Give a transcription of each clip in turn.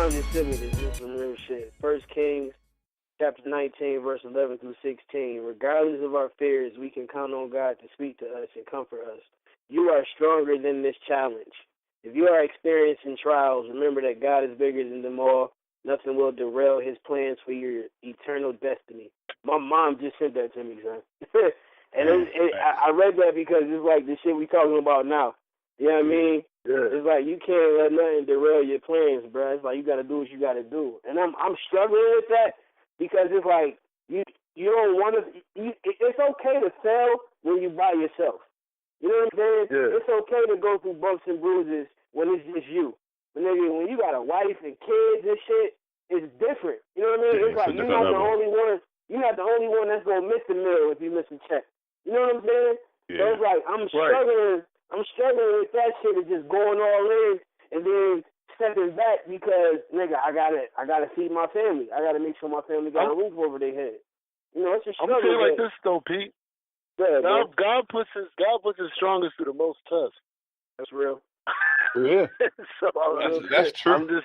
I'm just sitting with this. This is some real shit. 1 Kings, chapter 19, verse 11 through 16. Regardless of our fears, we can count on God to speak to us and comfort us. You are stronger than this challenge. If you are experiencing trials, remember that God is bigger than them all. Nothing will derail his plans for your eternal destiny. My mom just sent that to me, son. And I read that because it's like the shit we talking about now. You know what I mean? Yeah. It's like you can't let nothing derail your plans, bro. It's like you got to do what you got to do. And I'm struggling with that because it's like you don't want to. It's okay to fail when you by yourself. You know what I'm saying? Yeah. It's okay to go through bumps and bruises when it's just you. But nigga, when you got a wife and kids and shit, it's different. You know what I mean? It's like you're not the only one. You're not the only one that's gonna miss the meal if you miss a check. You know what I'm saying? Yeah. So it's like I'm struggling. I'm struggling with that shit of just going all in and then stepping back because nigga, I gotta feed my family. I gotta make sure my family got a roof over their head. You know, it's a struggle. I'm saying like this though, Pete. Yeah, God puts his strongest through the most tests. That's real. Yeah. So that's true. I'm just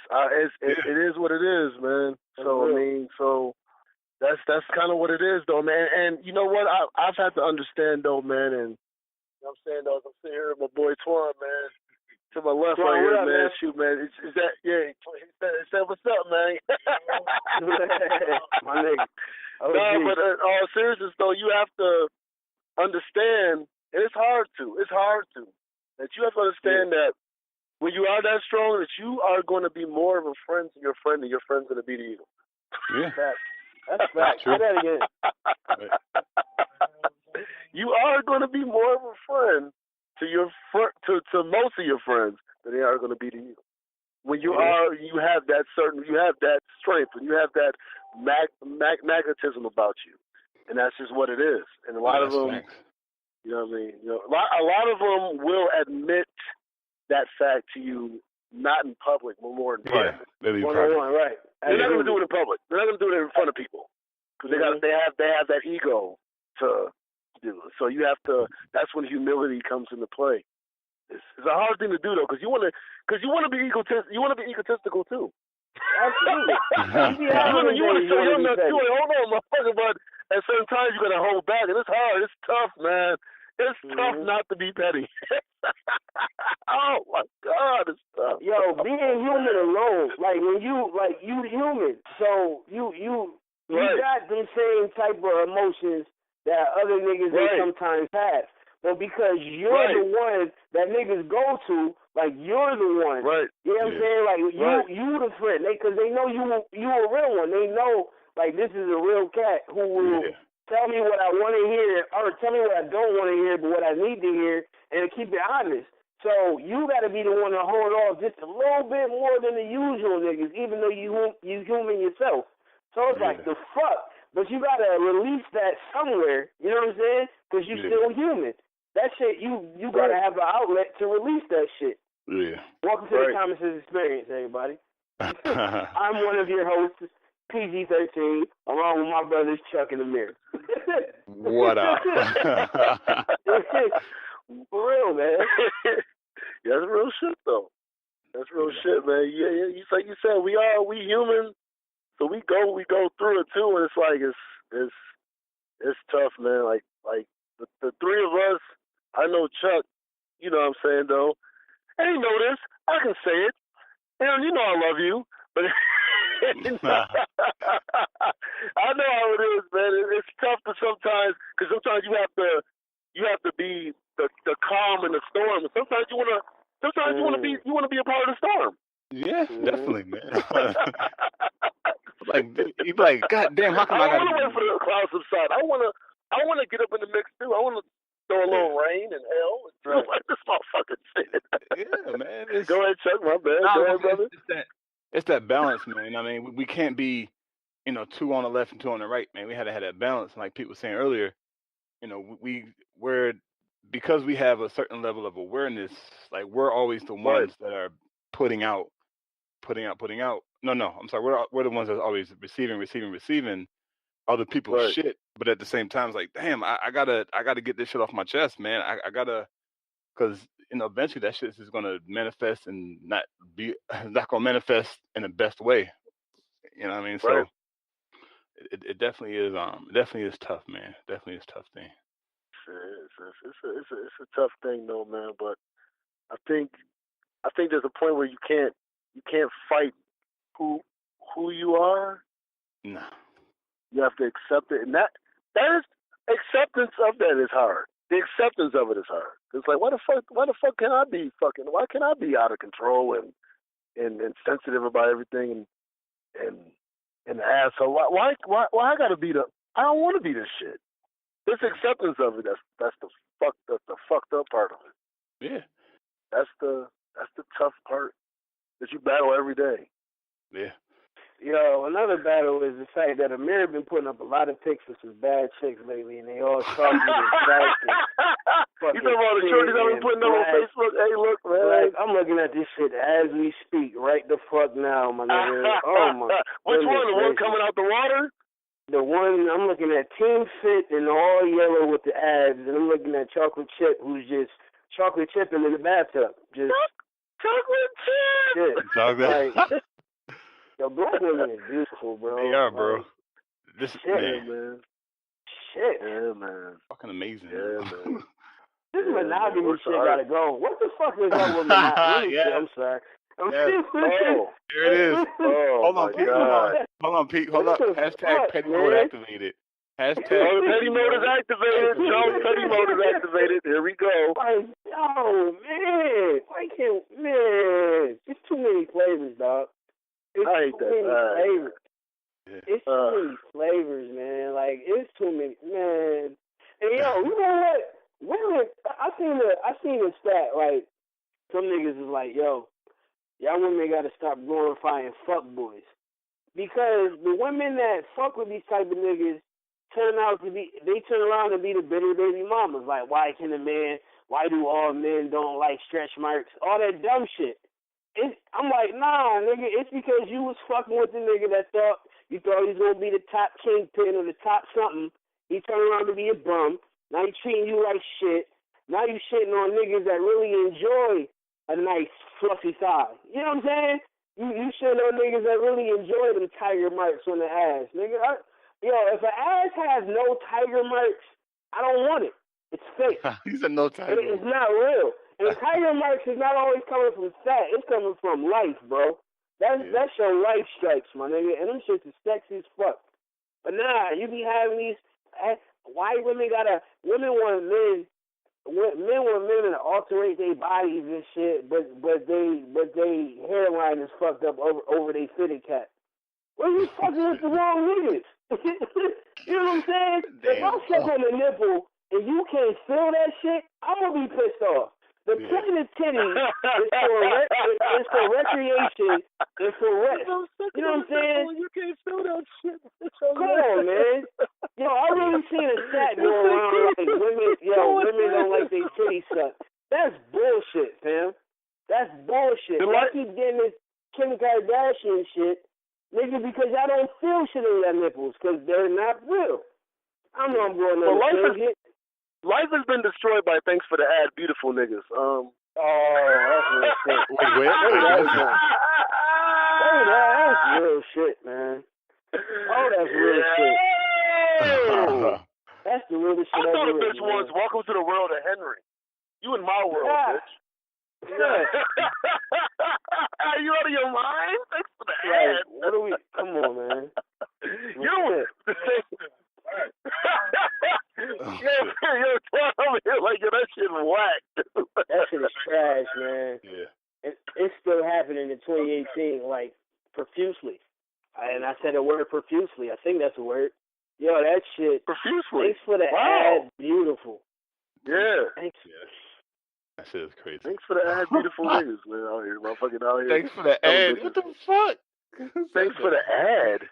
it is what it is, man. That's so real. I mean, so that's kind of what it is, though, man. And you know what? I've had to understand, though, man. And you know what I'm saying, though, I'm sitting here with my boy Twan, man. To my left right here, up, man. Shoot, man. Is that he said, "What's up, man?" My nigga. No, but in all seriousness, though, you have to understand, and it's hard to that you have to understand that when you are that strong, that you are going to be more of a friend to your friend than your friend's going to be to you. Yeah. That's fact. Say that again. You are going to be more of a friend to your to most of your friends than they are going to be to you. When you have that strength, and you have that magnetism about you, and that's just what it is. And a lot of them, facts. you know what I mean. You know, a lot of them will admit that fact to you, not in public, but more in private. Yeah, one-on-one, right? They're not going to do it in public. They're not going to do it in front of people because they have that ego to do it. So you have to. That's when humility comes into play. It's a hard thing to do though, because you want to be egotistical too. Absolutely. you want to show your nuts too. Hold on, motherfucker. But at certain times you got to hold back, and it's hard. It's tough, man. It's tough not to be petty. Oh my God, it's tough. Yo, being human alone, like when you human, so you got them same type of emotions that other niggas they sometimes have. But because you're the one that niggas go to, like you're the one. Right. You know what I'm saying? Like you the friend. Because they know you a real one. They know like this is a real cat who will tell me what I want to hear or tell me what I don't want to hear, but what I need to hear, and keep it honest. So you got to be the one to hold off just a little bit more than the usual niggas, even though you human yourself. So it's like the fuck. But you got to release that somewhere. You know what I'm saying? Because you're still human. That shit, you got to have an outlet to release that shit. Yeah. Welcome to the Common Sense Experience, everybody. I'm one of your hosts, PG-13, along with my brothers Chuck and Amir. What up? For real, man. Yeah, that's real shit, though. That's real shit, man. Yeah. Like you said, we human, so we go through it too, and it's like it's tough, man. Like the three of us. I know Chuck, you know what I'm saying, though. And he know this. I can say it. And you know I love you. But I know how it is, man. It's tough to sometimes, because sometimes you have to be the calm in the storm. And sometimes you want to be a part of the storm. Yeah, definitely, man. You like, God damn, how come I want to wait for the clouds to subside. I want to get up in the mix too. I want to throw a little rain and hell. Like this motherfucker shit. Yeah, man. Go ahead, Chuck. My bad. Go ahead, brother. It's that balance, man. I mean, we can't be, two on the left and two on the right, man. We had to have that balance. Like Pete was saying earlier, we're because we have a certain level of awareness. Like we're always the ones that are putting out. No, I'm sorry. We're the ones that's always receiving other people's shit. But at the same time, it's like, damn, I gotta get this shit off my chest, man. I gotta because eventually that shit is gonna manifest and not gonna manifest in the best way. You know what I mean? Right. So it definitely is definitely is tough, man. Definitely is a tough thing. It's a tough thing though, man. But I think there's a point where you can't fight who you are. No. You have to accept it, and that is acceptance of that is hard. The acceptance of it is hard. It's like why the fuck can I be fucking? Why can I be out of control and sensitive about everything and an asshole? Why I gotta be the? I don't want to be this shit. This acceptance of it, that's the fucked up part of it. Yeah. That's the tough part that you battle every day. Yeah. Yo, another battle is the fact that Amir been putting up a lot of pics with some bad chicks lately, and they all talking about you talking about the shorties I've been putting up on Facebook? Hey, look, man. Like, I'm looking at this shit as we speak, right the fuck now, my nigga. Oh my. Which one? The one coming out the water? The one I'm looking at, Team Fit in all yellow with the abs, and I'm looking at Chocolate Chip, who's just chocolate chipping in the bathtub. Just chocolate chip. Shit. Chocolate. Like, yo, black women is beautiful, bro. They are, bro. Like, this shit, man. Shit. Yeah, man. Fucking amazing. Yeah, man. This monogamy shit gotta go. What the fuck is up with monogamy? Yeah. I'm sorry. Here it is. Hold on, Pete. Hold on, Pete. Hold up. Hashtag petty mode activated. Hashtag petty mode is activated. Petty mode is activated. Here we go. Like, oh man, why can't man? It's too many flavors, dog. It's I hate too many flavors. Yeah. It's too many flavors, man. Like, it's too many, man. And yo, you know what? Women, I seen a stat. Like, some niggas is like, yo, y'all women gotta stop glorifying fuck boys, because the women that fuck with these type of niggas turn around to be the bitter baby mamas. Like, why do all men don't like stretch marks? All that dumb shit. I'm like, nah, nigga, it's because you was fucking with the nigga that you thought he was gonna be the top kingpin or the top something. He turned around to be a bum. Now he treating you like shit. Now you shitting on niggas that really enjoy a nice fluffy thigh. You know what I'm saying? You shitting on niggas that really enjoy them tiger marks on the ass, nigga. If an ass has no tiger marks, I don't want it. It's fake. He said no tiger. It's not real. And tiger marks is not always coming from fat. It's coming from life, bro. That's your life stripes, my nigga. And them shits is sexy as fuck. But nah, you be having these. Why women want men to alterate their bodies and shit, but they hairline is fucked up over their fitted cap. Well, you fucking with the wrong niggas. You know what I'm saying? Damn. If I suck on the nipple and you can't feel that shit, I'm gonna be pissed off. The point of titties is for recreation and for rest. You know what I'm saying? You can't feel that shit. Come on, man. Yo, I really seen a stat going around like women don't like their titties sucked. That's bullshit, fam. That's bullshit. I keep getting this Kim Kardashian shit, nigga, because y'all don't feel shit in your nipples, because they're not real. I know I'm going on shit. Life has been destroyed by thanks for the ad, beautiful niggas. Oh, that's real shit. Wait. That's real shit, man. Oh, that's real shit. That's the realest shit I thought ever. a bitch once, welcome to the world of Henry. You in my world, bitch. Yeah. Are you out of your mind? Thanks for the ad. Like, come on, man. That shit whack. That shit is trash, man. Yeah. It's still happening in 2018, like, profusely. And I said the word profusely. I think that's a word. Yo, that shit. Profusely. Thanks for the ad. Beautiful. Yeah. Thanks. Yeah. That shit is crazy. Thanks for the ad, beautiful niggas, man, out here, motherfucking out here. Thanks for the ad. What the fuck? Thanks for the ad.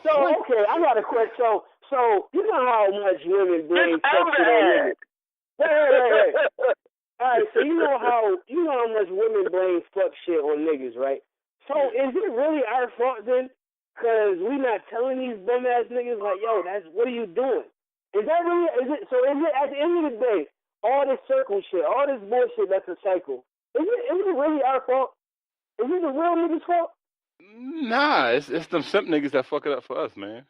So, okay, I got a question. So you know how much women blame fuck shit on niggas? Hey. All right, so you know how much women blame fuck shit on niggas, right? So is it really our fault then? Because we not telling these bum ass niggas like, yo, what are you doing? Is it at the end of the day, all this circle shit, all this bullshit that's a cycle. Is it really our fault? Is it the real niggas' fault? Nah, it's them simp niggas that fuck it up for us, man.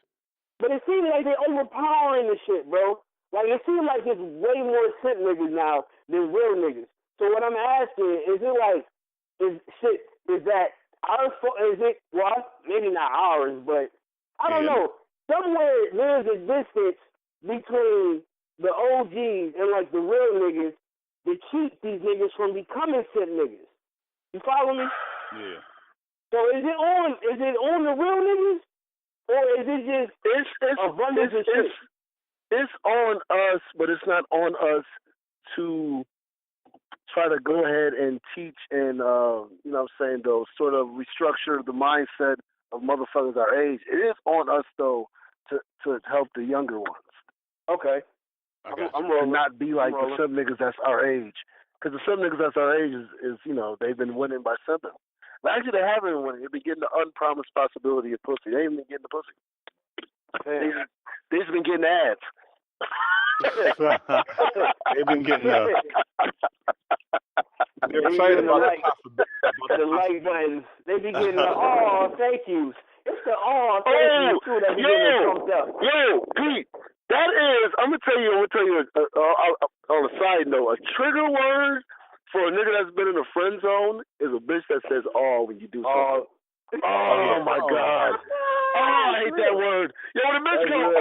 But it seems like they're overpowering the shit, bro. Like, it seems like there's way more simp niggas now than real niggas. So what I'm asking, is it like, is that our fault? Is it, well, maybe not ours, but I don't know. Somewhere there's a distance between the OGs and, like, the real niggas to keep these niggas from becoming simp niggas. You follow me? Yeah. So is it on the real niggas? Or is it just abundance of shit? It's on us, but it's not on us to try to go ahead and teach and, you know what I'm saying, though, sort of restructure the mindset of motherfuckers our age. It is on us, though, to help the younger ones. Okay. I'm rolling. And not be like the simp niggas that's our age. Because the simp niggas that's our age is, you know, they've been winning by simping. But actually, they haven't been winning. They've been getting the unpromised possibility of pussy. They ain't been getting the pussy. They've been getting ads. They've been getting they're excited about the like buttons. They be getting the thank yous. It's the thank you too that be getting pumped up. Yo, Pete, that is, I'm gonna tell you on a side note, a trigger word for a nigga that's been in a friend zone is a bitch that says when you do something. Oh my God. I hate that word. Yo, when a bitch goes,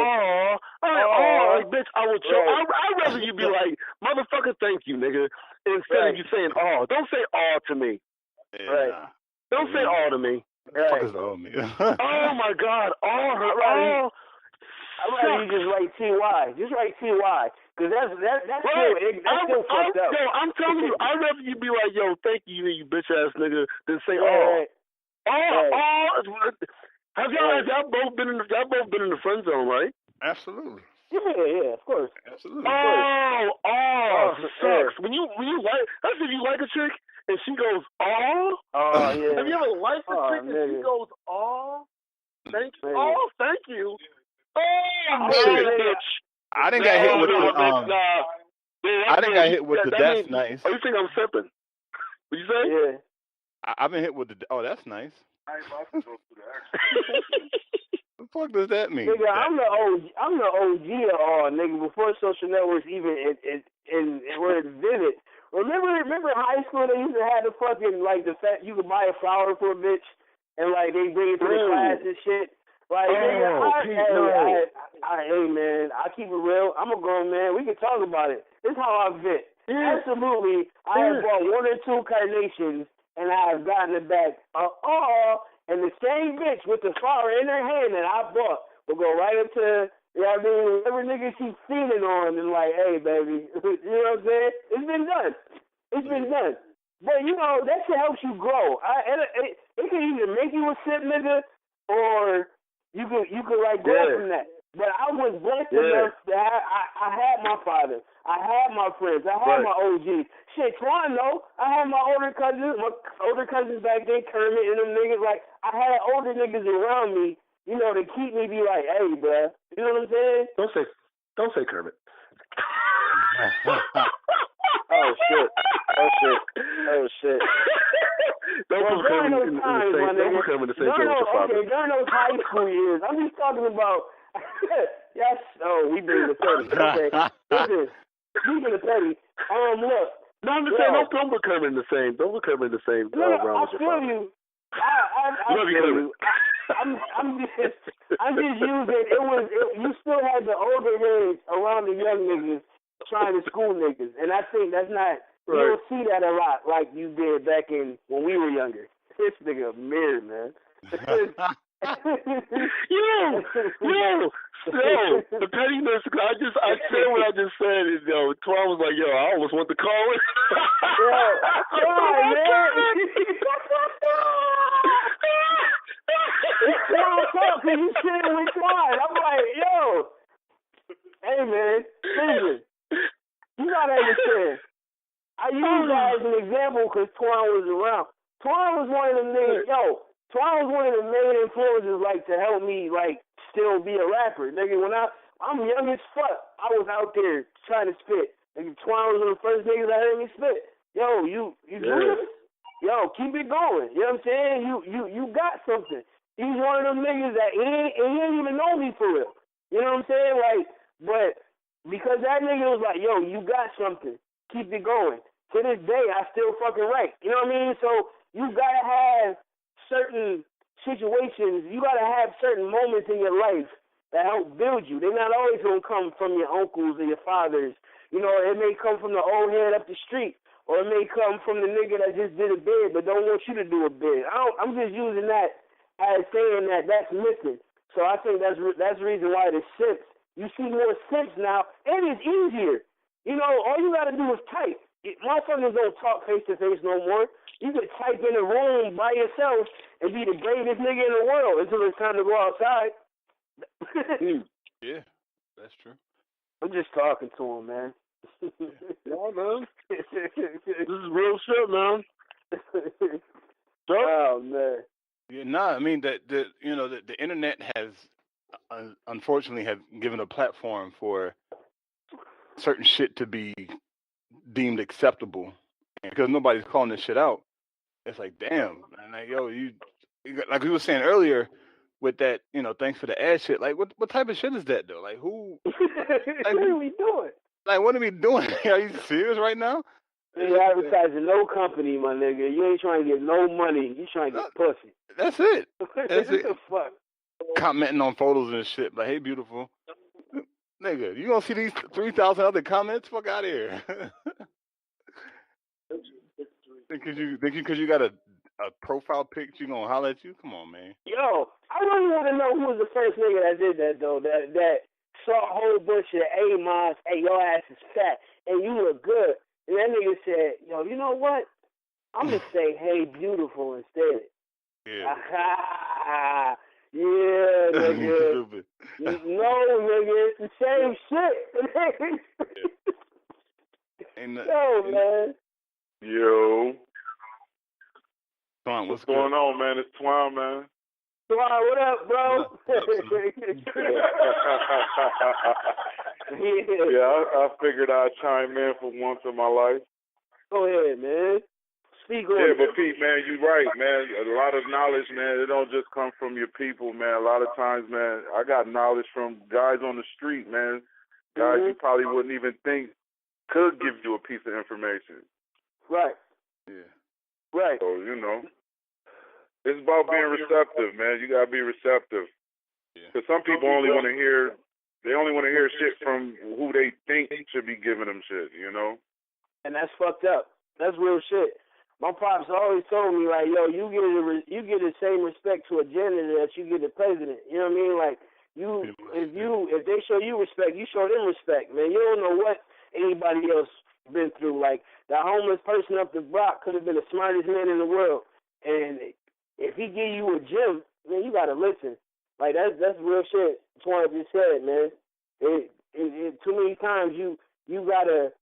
like, bitch, I will choke. I'd rather you be like, motherfucker, thank you, nigga, instead of you saying, don't say to me. Yeah, right. Nah. Don't say to me. Fuckers owe me. Oh my God, I'd rather you just write TY. Just write TY. Because that's still fucked up. Yo, I'm telling you, I'd rather you be like, yo, thank you, you bitch ass nigga, than say, Have y'all both been in the friend zone, right? Absolutely. Yeah, of course. Absolutely. Sucks. When you like, that's if you like a chick and she goes, yeah. Have you ever liked a chick and she goes, thank you, thank you. Bitch. I didn't get hit with the I didn't get hit with the that's nice. Oh, you think I'm sipping? What you say? Yeah. I've been hit with the that's nice. What the fuck does that mean? Nigga, I'm the OG of all, nigga, before social networks even were invented. Remember high school they used to have the fucking, like, the fact you could buy a flower for a bitch and, like, they bring it to the class and shit. Like, nigga, hey, man, I keep it real. I'm a grown man. We can talk about it. This is how I vent. Absolutely, I have bought 1 or 2 carnations and I have gotten it back. And the same bitch with the flower in her hand that I bought will go right up to, you know what I mean, whatever nigga she's feeling on and like, hey, baby, you know what I'm saying? It's been done. It's been done. But, you know, that shit helps you grow. It can either make you a simp nigga or you could like grow from that. But I was blessed enough that I had my father. I had my friends. I had my OGs. Shit, Twan, though. I had my older cousins back then, Kermit and them niggas. Like, I had older niggas around me, you know, to keep me be like, hey, bruh. You know what I'm saying? Don't say Kermit. Oh, shit. During those high school years, I'm just talking about. Yes. Oh, we been the 30. Okay. Listen, we been the 30. Look. No, I'm just saying, don't put Kermit in the same. Don't put Kermit in the same. No, I feel you. I feel you. I'm just using. You still had the older heads around the young niggas trying to school niggas, and I think that's not. You don't see that a lot like you did back in when we were younger. This nigga Amir, man. Yo, the pettiness. I said what I just said. And, Twan was like, yo, I almost want to call it. Come on, man. It's Twan talk because you sitting with Twan. I'm like, yo, hey, man, listen, you gotta understand. I use that as an example because Twan was around. Twan was one of them niggas, Twan was one of the main influences, like, to help me, like, still be a rapper. Nigga, when I'm young as fuck, I was out there trying to spit. Nigga, Twan was one of the first niggas I heard me spit. Yo, you do this? Yo, keep it going. You know what I'm saying? You got something. He's one of them niggas that he ain't even know me for real. You know what I'm saying? Like, but because that nigga was like, yo, you got something. Keep it going. To this day, I still fucking write. You know what I mean? So you gotta have certain situations. You gotta have certain moments in your life that help build you. They're not always gonna come from your uncles or your fathers. You know, it may come from the old head up the street. Or it may come from the nigga that just did a bid but don't want you to do a bid. I'm just using that as saying that that's missing. So I think that's the reason why the simps. You see more simps now, and it's easier. You know, all you got to do is type. Motherfuckers don't talk face to face no more. You can type in a room by yourself and be the greatest nigga in the world until it's time to go outside. Yeah, that's true. I'm just talking to him, man. Yeah, man. This is real shit, man. Oh man. Yeah, nah. I mean the internet has unfortunately have given a platform for certain shit to be deemed acceptable, and because nobody's calling this shit out, it's like damn, man. Like yo, you like we were saying earlier with that, thanks for the ad shit. Like what type of shit is that though? Like who? Like, what are we doing? Like, what are we doing? Are you serious right now? You advertising no company, my nigga. You ain't trying to get no money. You trying to get pussy. That's it. That's it. What the fuck? Commenting on photos and shit. Like, hey, beautiful. Nigga, you gonna see these 3,000 other comments? Fuck out of here. Think because you got a profile pic, you gonna holler at you? Come on, man. Yo, I really want to know who was the first nigga that did that, though. That saw a whole bunch of A-moms, hey, your ass is fat, and you look good. And that nigga said, yo, you know what? I'm going to say, hey, beautiful instead. Yeah. Yeah, nigga. No, nigga, it's the same shit. Yo, man. Yo. Twan, what's going on, man? It's Twan, man. Twan, what up, bro? Yeah, I figured I'd chime in for once in my life. Go ahead, man. Speak on it. Yeah, but Pete, man, you're right, man. A lot of knowledge, man, it don't just come from your people, man. A lot of times, man, I got knowledge from guys on the street, man. Guys you probably wouldn't even think could give you a piece of information. Right. Yeah. Right. So, it's about being receptive, man. You got to be receptive. Because some people only want to hear... They only want to hear shit from who they think should be giving them shit, And that's fucked up. That's real shit. My pops always told me, like, yo, you get the same respect to a janitor that you get the president. You know what I mean? Like, if they show you respect, you show them respect, man. You don't know what anybody else been through. Like, that homeless person up the block could have been the smartest man in the world. And if he give you a gym, man, you got to listen. Like, that's real shit. Twan just said, man. Too many times you got a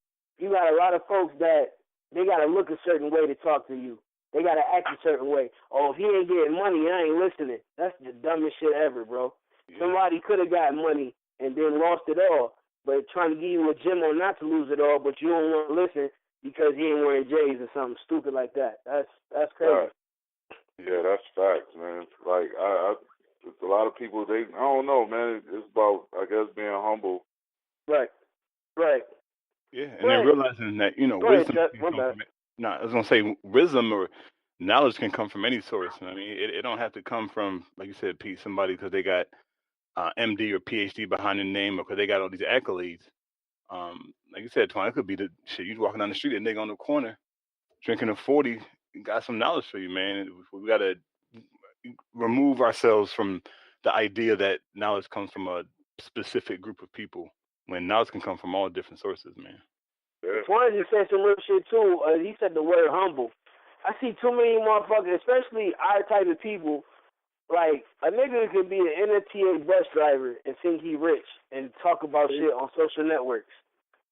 lot of folks that they got to look a certain way to talk to you. They got to act a certain way. Oh, if he ain't getting money, I ain't listening. That's the dumbest shit ever, bro. Yeah. Somebody could have got money and then lost it all, but trying to give you a gem on not to lose it all, but you don't want to listen because he ain't wearing J's or something stupid like that. That's crazy. Right. Yeah, that's facts, man. Like, it's a lot of people, I don't know, man. It's about, I guess, being humble. Right. Yeah, and then realizing that, wisdom I was going to say, wisdom or knowledge can come from any source. I mean, it don't have to come from, like you said, Pete, somebody because they got MD or PhD behind their name or because they got all these accolades. Like you said, Twan, it could be the shit. You walking down the street, a nigga on the corner drinking a 40, got some knowledge for you, man. We got to remove ourselves from the idea that knowledge comes from a specific group of people when knowledge can come from all different sources, man. Twan just said some real shit too. He said the word humble. I see too many motherfuckers, especially our type of people, like a nigga could be an NFTA bus driver and think he rich and talk about shit on social networks.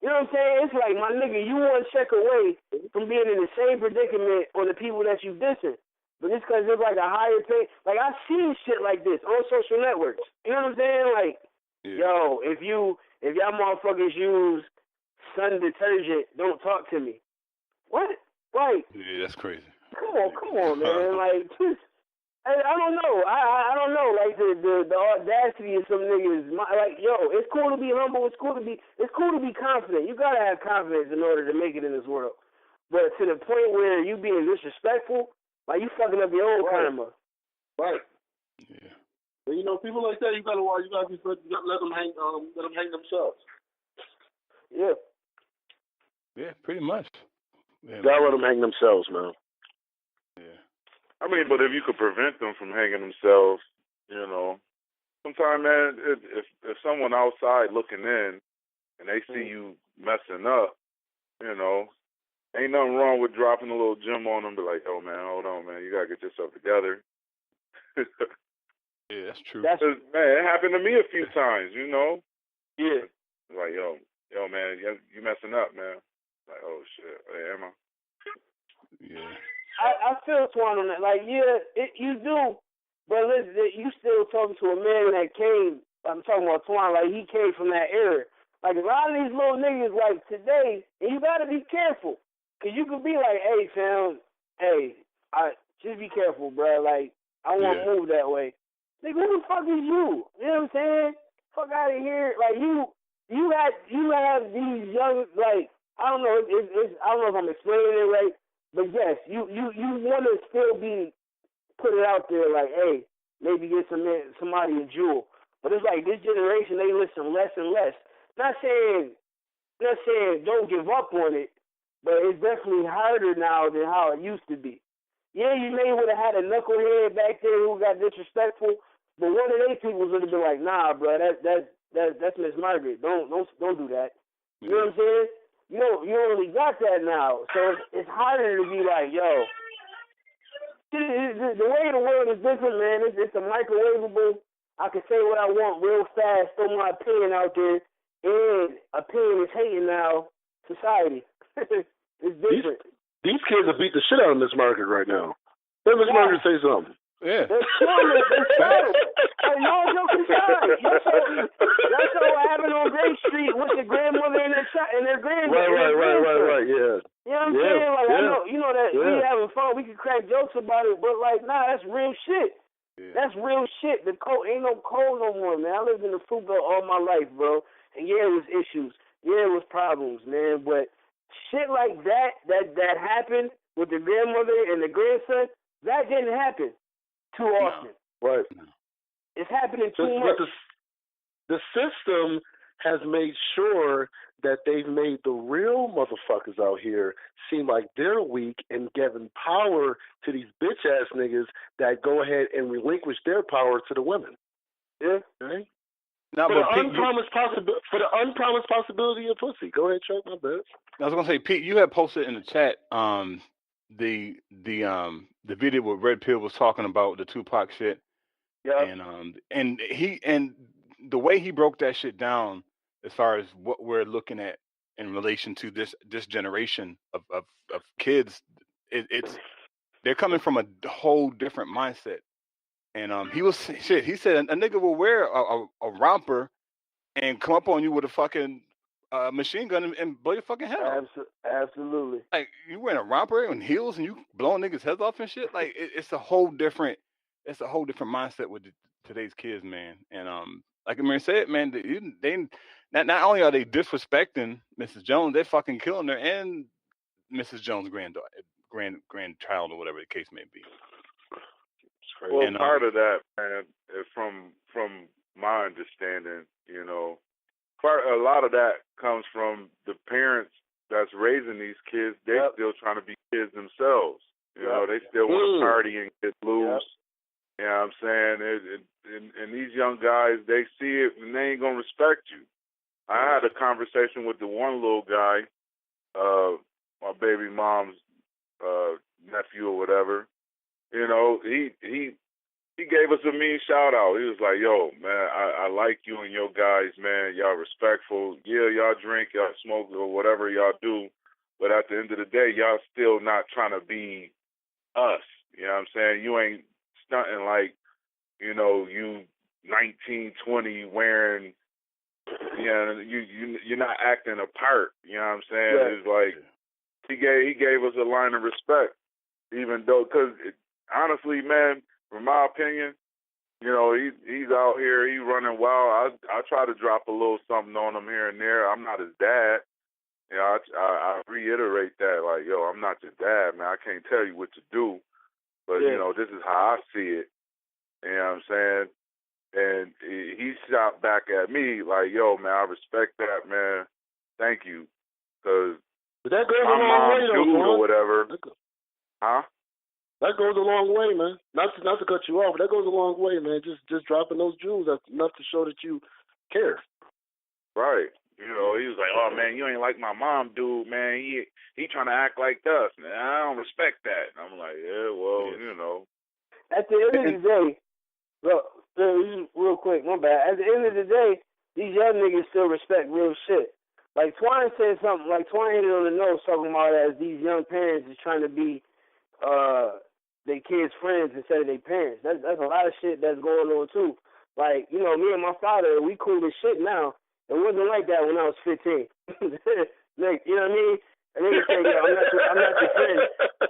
You know what I'm saying? It's like, my nigga, you one check away from being in the same predicament on the people that you dissing. But it's because it's like a higher pay. Like, I've seen shit like this on social networks. You know what I'm saying? Like, yo, if y'all motherfuckers use Sun detergent, don't talk to me. What? Like, yeah, that's crazy. Come on, man. Like, just, I don't know. I don't know. Like the audacity of some niggas. Like, yo, it's cool to be humble. It's cool to be confident. You gotta have confidence in order to make it in this world. But to the point where you being disrespectful, like you fucking up your own karma. Right. Yeah. Well, you know, people like that, you gotta let them hang themselves. Yeah. Yeah, pretty much. Yeah, gotta let them hang themselves, man. Yeah. I mean, but if you could prevent them from hanging themselves, you know, sometimes, man, if someone outside looking in and they see you messing up, you know, ain't nothing wrong with dropping a little gem on them. Be like, oh man, hold on, man, you gotta get yourself together. Yeah, that's true. Man, it happened to me a few times, you know. Yeah. Like, yo, man, you messing up, man. Like, oh shit, hey, am I? Yeah. I feel Twan on that. Like, yeah, you do, but listen, you still talking to a man that came. I'm talking about Twan. Like, he came from that era. Like, a lot of these little niggas, like today, and you gotta be careful, cause you could be like, hey, fam, hey, just be careful, bro. Like, I want to move that way. Nigga, who the fuck is you? You know what I'm saying? Fuck out of here. Like, you have these young, like, I don't know. I don't know if I'm explaining it right. But yes, you want to still be put it out there like, hey, maybe get somebody a jewel. But it's like this generation, they listen less and less. Not saying don't give up on it, but it's definitely harder now than how it used to be. Yeah, you may would have had a knucklehead back there who got disrespectful, but one of they people would have been like, nah, bro, that's Miss Margaret. Don't do that. You know what I'm saying? You don't really got that now, so it's harder to be like, yo. The way the world is different, man. It's a microwavable. I can say what I want real fast, throw my opinion out there, and opinion is hating now. Society, it's different. These kids will beat the shit out of Miss Margaret right now. Let Miss Margaret say something. Yeah. They're killing it. They're killing it. Hey, no joking aside. That's what happened on Grace Street with the grandmother and their granddaughter. Right, yeah. You know what I'm saying? Like, I know, you know that we having fun. We can crack jokes about it, but like, nah, that's real shit. Yeah. That's real shit. The code ain't no cold no more, man. I lived in the fruit belt all my life, bro. And yeah, it was issues. Yeah, it was problems, man. But shit like that happened with the grandmother and the grandson, that didn't happen too often. No. Right. It's happening too much. But the system has made sure that they've made the real motherfuckers out here seem like they're weak and giving power to these bitch-ass niggas that go ahead and relinquish their power to the women. Yeah. Right? No, for the unpromised possibility of pussy. Go ahead, Chuck, my bad. I was gonna say, Pete, you had posted in the chat the video where Red Pill was talking about the Tupac shit. Yeah. And the way he broke that shit down as far as what we're looking at in relation to this generation of kids, they're coming from a whole different mindset. And he said a nigga will wear a romper and come up on you with a fucking machine gun and blow your fucking head off. Absolutely. Like, you wearing a romper and heels and you blowing niggas' heads off and shit. Like, it's a whole different mindset with today's kids, man. And like Amir said, man, they not only are they disrespecting Mrs. Jones, they're fucking killing her and Mrs. Jones' grandchild or whatever the case may be. Well, and, part of that, man, from my understanding, you know, a lot of that comes from the parents that's raising these kids. They're still trying to be kids themselves. You know, they still want to party and get loose. You know what I'm saying? And these young guys, they see it and they ain't going to respect you. I had a conversation with the one little guy, my baby mom's nephew or whatever. You know, he gave us a mean shout out. He was like, yo, man, I like you and your guys, man. Y'all respectful. Yeah, y'all drink, y'all smoke, or whatever y'all do. But at the end of the day, y'all still not trying to be us. You know what I'm saying? You ain't stunting like, you know, you 19, 20 wearing Yeah, you're not acting a part. You know what I'm saying? Right. It's like he gave us a line of respect, even though, because honestly, man, from my opinion, you know, he's out here, he's running wild. I try to drop a little something on him here and there. I'm not his dad. You know, I reiterate that, like, yo, I'm not your dad, man. I can't tell you what to do, but you know, this is how I see it. You know what I'm saying? And he shot back at me like, yo, man, I respect that, man. Thank you. Because that goes my a long mom, way, though, dude, or whatever. Huh? That goes a long way, man. Not to cut you off, but that goes a long way, man. Just dropping those jewels, that's enough to show that you care. Right. You know, he was like, oh, man, you ain't like my mom, dude, man. He trying to act like us, man. I don't respect that. And I'm like, yeah, well, you know. At the end of the day, real quick, my bad. At the end of the day, these young niggas still respect real shit. Like Twine said something, like Twine hit it on the nose talking about as these young parents is trying to be their kids' friends instead of their parents. That's a lot of shit that's going on too. Like, you know, me and my father, we cool as shit now. It wasn't like that when I was 15. Like, you know what I mean? And they say, yo, I'm not your friend.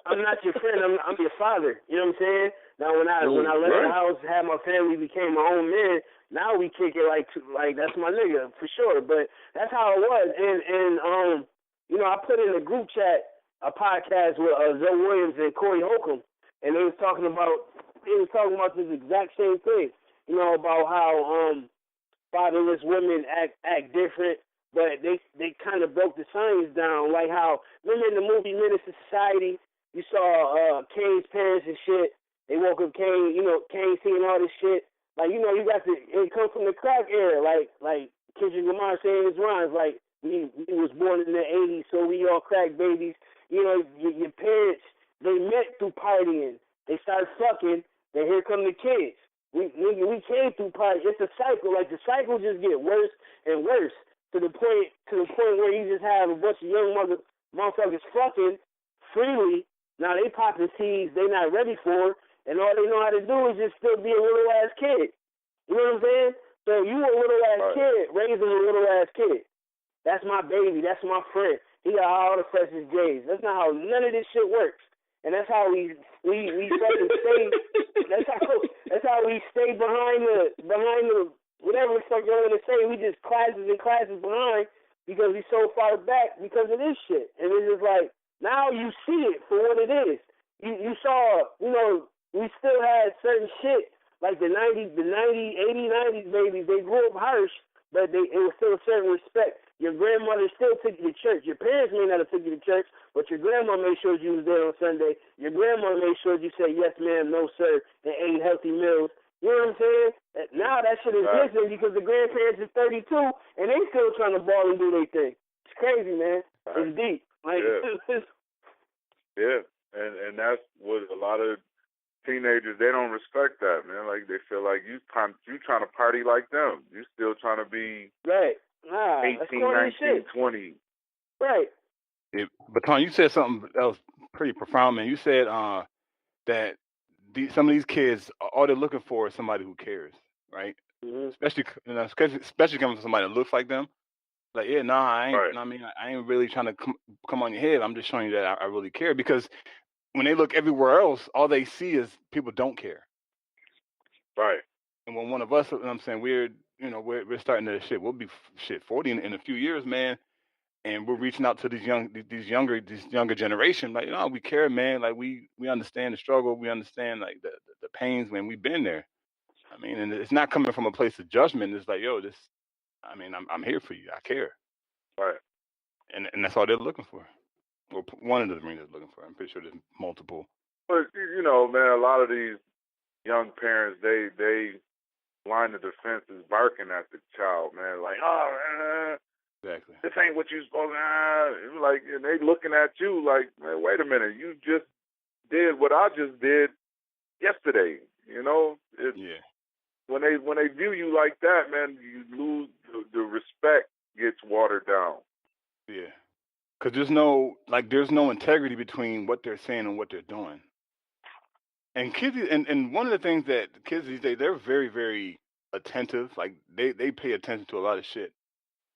I'm not your friend. I'm your father. You know what I'm saying? Now when I left the house, had my family, became my own man. Now we kick it like that's my nigga for sure. But that's how it was. And you know, I put in a group chat a podcast with Zoe Williams and Corey Holcomb, and they was talking about this exact same thing. You know, about how fatherless women act different, but they kind of broke the science down. Like how, remember in the movie Menace to Society, you saw Kane's parents and shit. They woke up Kane, you know, Kane seeing all this shit. Like, you know, you got it comes from the crack era. Like Kendrick Lamar saying his rhymes, like, we was born in the 80s, so we all crack babies. You know, your parents, they met through partying. They started fucking, then here come the kids. We came through party. It's a cycle. Like, the cycle just get worse and worse to the point where you just have a bunch of young motherfuckers fucking freely. Now they popping seeds they not ready for, and all they know how to do is just still be a little ass kid. You know what I'm saying? So you a little ass kid raising a little ass kid. That's my baby. That's my friend. He got all the freshest J's. That's not how none of this shit works. And that's how we fucking stay. That's how we stay behind the whatever the fuck you want to say. We just classes and classes behind because we so far back because of this shit. And it's just like now you see it for what it is. You saw, you know, we still had certain shit like the 80s, 90s babies. They grew up harsh, but it was still a certain respect. Your grandmother still took you to church. Your parents may not have took you to church, but your grandma made sure you was there on Sunday. Your grandma made sure you said yes, ma'am, no, sir, and ate healthy meals. You know what I'm saying? Now that shit is missing because the grandparents is 32 and they still trying to ball and do their thing. It's crazy, man. It's deep. Like, yeah, and that's what a lot of teenagers, they don't respect that, man. Like, they feel like you trying to party like them. You still trying to be right. Nah, 18, 19, 20. Right. Yeah, but Tom, you said something that was pretty profound, man. You said that some of these kids, all they're looking for is somebody who cares, right? Mm-hmm. Especially coming from somebody that looks like them. Like, yeah, nah, I ain't. Right. I mean, I ain't really trying to come on your head. I'm just showing you that I really care, because when they look everywhere else, all they see is people don't care. Right. And when one of us, you know what I'm saying, we're starting to we'll be 40 in a few years, man. And we're reaching out to this younger generation. Like, we care, man. Like, we understand the struggle. We understand, like, the pains, man. We've been there. I mean, and it's not coming from a place of judgment. It's like, yo, I'm here for you. I care. Right. And that's all they're looking for. Well, one of the things they're looking for. I'm pretty sure there's multiple. But, you know, man, a lot of these young parents, they line the defenses barking at the child, man. Like, exactly. This ain't what you supposed to. Like, and they looking at you like, man, wait a minute, you just did what I just did yesterday. You know? Yeah. When they view you like that, man, you lose the respect gets watered down. Yeah. Because there's no integrity between what they're saying and what they're doing. And kids, and one of the things that kids these days, they're very, very attentive. Like, they pay attention to a lot of shit.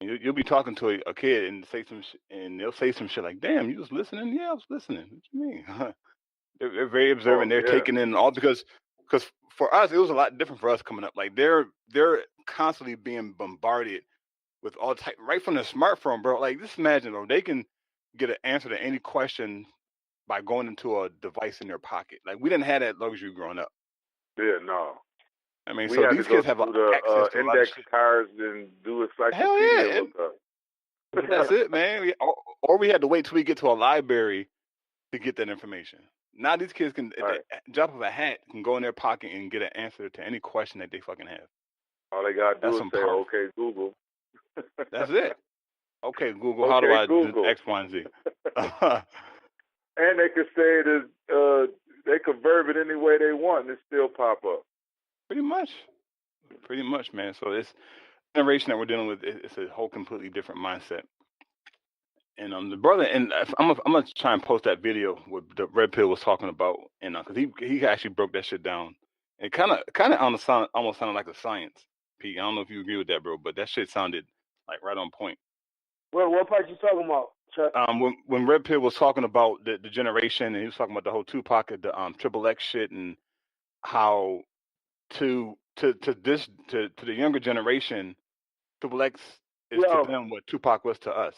You'll be talking to a kid and say and they'll say some shit like, "Damn, you was listening?" "Yeah, I was listening." "What you mean?" They're very observant. They're taking in all because for us it was a lot different for us coming up. Like they're constantly being bombarded with all type right from the smartphone, bro. Like just imagine, bro, they can get an answer to any question by going into a device in their pocket. Like we didn't have that luxury growing up. Yeah, no. I mean, We so had these to go kids have through the access to a lot of index shit. cards and do Hell encyclopedia yeah, lookup. that's it, man. Or we had to wait till we get to a library to get that information. Now these kids can, at the drop of a hat, can go in their pocket and get an answer to any question that they fucking have. All they gotta do is say, powerful. "Okay, Google." That's it. Okay, Google. Okay, how do I Google. do X, Y, and Z? And they could say it they could verb it any way they want and it still pop up. Pretty much, man. So this generation that we're dealing with, it's a whole completely different mindset. And the brother, and I'm gonna try and post that video what the Red Pill was talking about, and because he actually broke that shit down. It kind of almost sounded like a science. Pete, I don't know if you agree with that, bro, but that shit sounded like right on point. What part you talking about, Chuck? When Red Pill was talking about the generation, and he was talking about the whole Tupac, the Triple X shit, and how to the younger generation, Triple X is to them what Tupac was to us.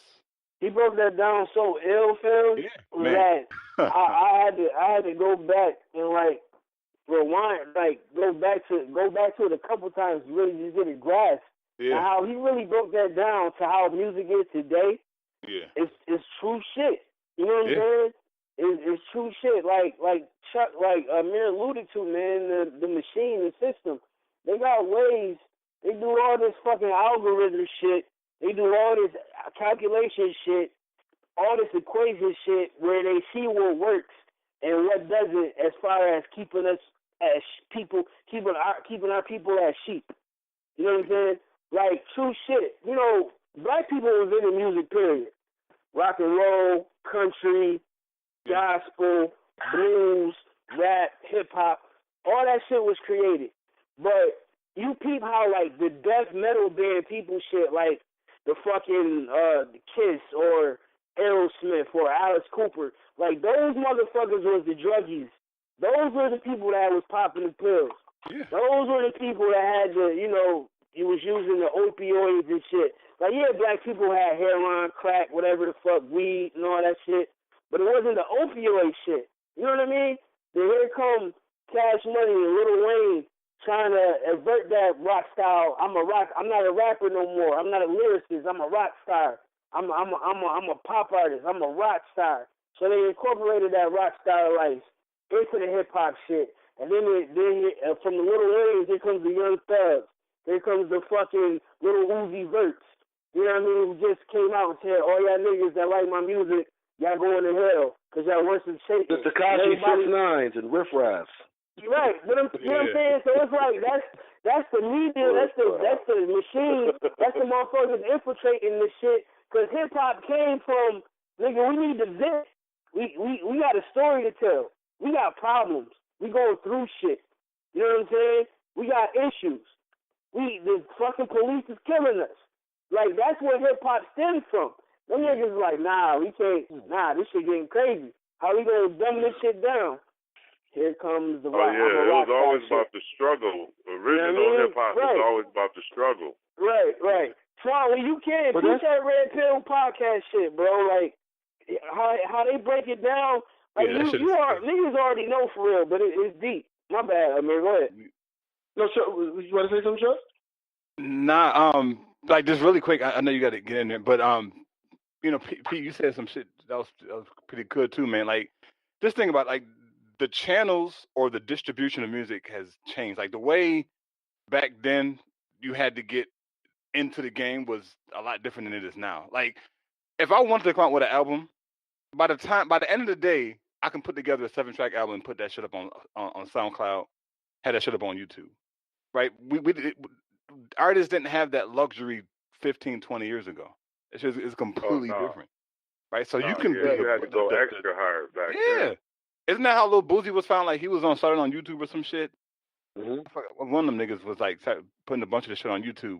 He broke that down so ill, fam, that I had to go back and like rewind, like go back to it a couple times to really just get a grasp. Yeah. And how he really broke that down to how music is today. Yeah. It's true shit. You know what I'm saying? It's true shit. Like Chuck, like Amir alluded to, man, the machine, the system. They got ways. They do all this fucking algorithm shit. They do all this calculation shit, all this equation shit, where they see what works and what doesn't, as far as keeping us as people, keeping our people as sheep. You know what I'm saying? Like true shit. You know, black people was in the music period. Rock and roll, country, gospel, blues, rap, hip hop, all that shit was created. But you peep how like the death metal band people shit, like the fucking Kiss or Aerosmith or Alice Cooper, like those motherfuckers was the druggies. Those were the people that was popping the pills. Yeah. Those were the people that had the, you know, you was using the opioids and shit. Like, yeah, black people had heroin, crack, whatever the fuck, weed and all that shit, but it wasn't the opioid shit. You know what I mean? Then here come Cash Money and Lil Wayne trying to avert that rock style. I'm not a rapper no more. I'm not a lyricist. I'm a rock star. I'm a pop artist. I'm a rock star. So they incorporated that rock star life into the hip hop shit. And then from the little areas, here comes the Young Thugs. Here comes the fucking little Uzi Verts. You know what I mean? Who just came out and said, all y'all niggas that like my music, y'all going to hell because y'all worship Satan. The Tekashi 6ix9ine and Riff Raffs. Right, but you know what I'm saying? So it's like that's the media, that's the machine, that's the motherfuckers infiltrating this shit. Cause hip hop came from, nigga, we need to vent. We got a story to tell. We got problems. We going through shit. You know what I'm saying? We got issues. The fucking police is killing us. Like that's where hip hop stems from. Them niggas like, nah, we can't. Nah, this shit getting crazy. How we gonna dumb this shit down? Here comes the rock. Oh, yeah, it was always about the struggle. Original hip-hop was always about the struggle. Right. Charlie, you can't push that Red Pill podcast shit, bro. Like, how they break it down. Like, niggas already know for real, but it's deep. My bad, Amir, go ahead. No, Chuck, you want to say something, Chuck? Nah, like, just really quick, I know you got to get in there, but, you know, Pete, you said some shit that was pretty good, too, man. Like, just think about, like, the channels or the distribution of music has changed. Like the way back then you had to get into the game was a lot different than it is now. Like if I wanted to come out with an album, by the end of the day, I can put together a 7-track album and put that shit up on SoundCloud, had that shit up on YouTube. Right? Artists didn't have that luxury 15, 20 years ago. It's completely different. Right? So you can you had to go extra hard back then. Isn't that how Lil Boosie was found? Like he was started on YouTube or some shit. Mm-hmm. One of them niggas was like putting a bunch of this shit on YouTube,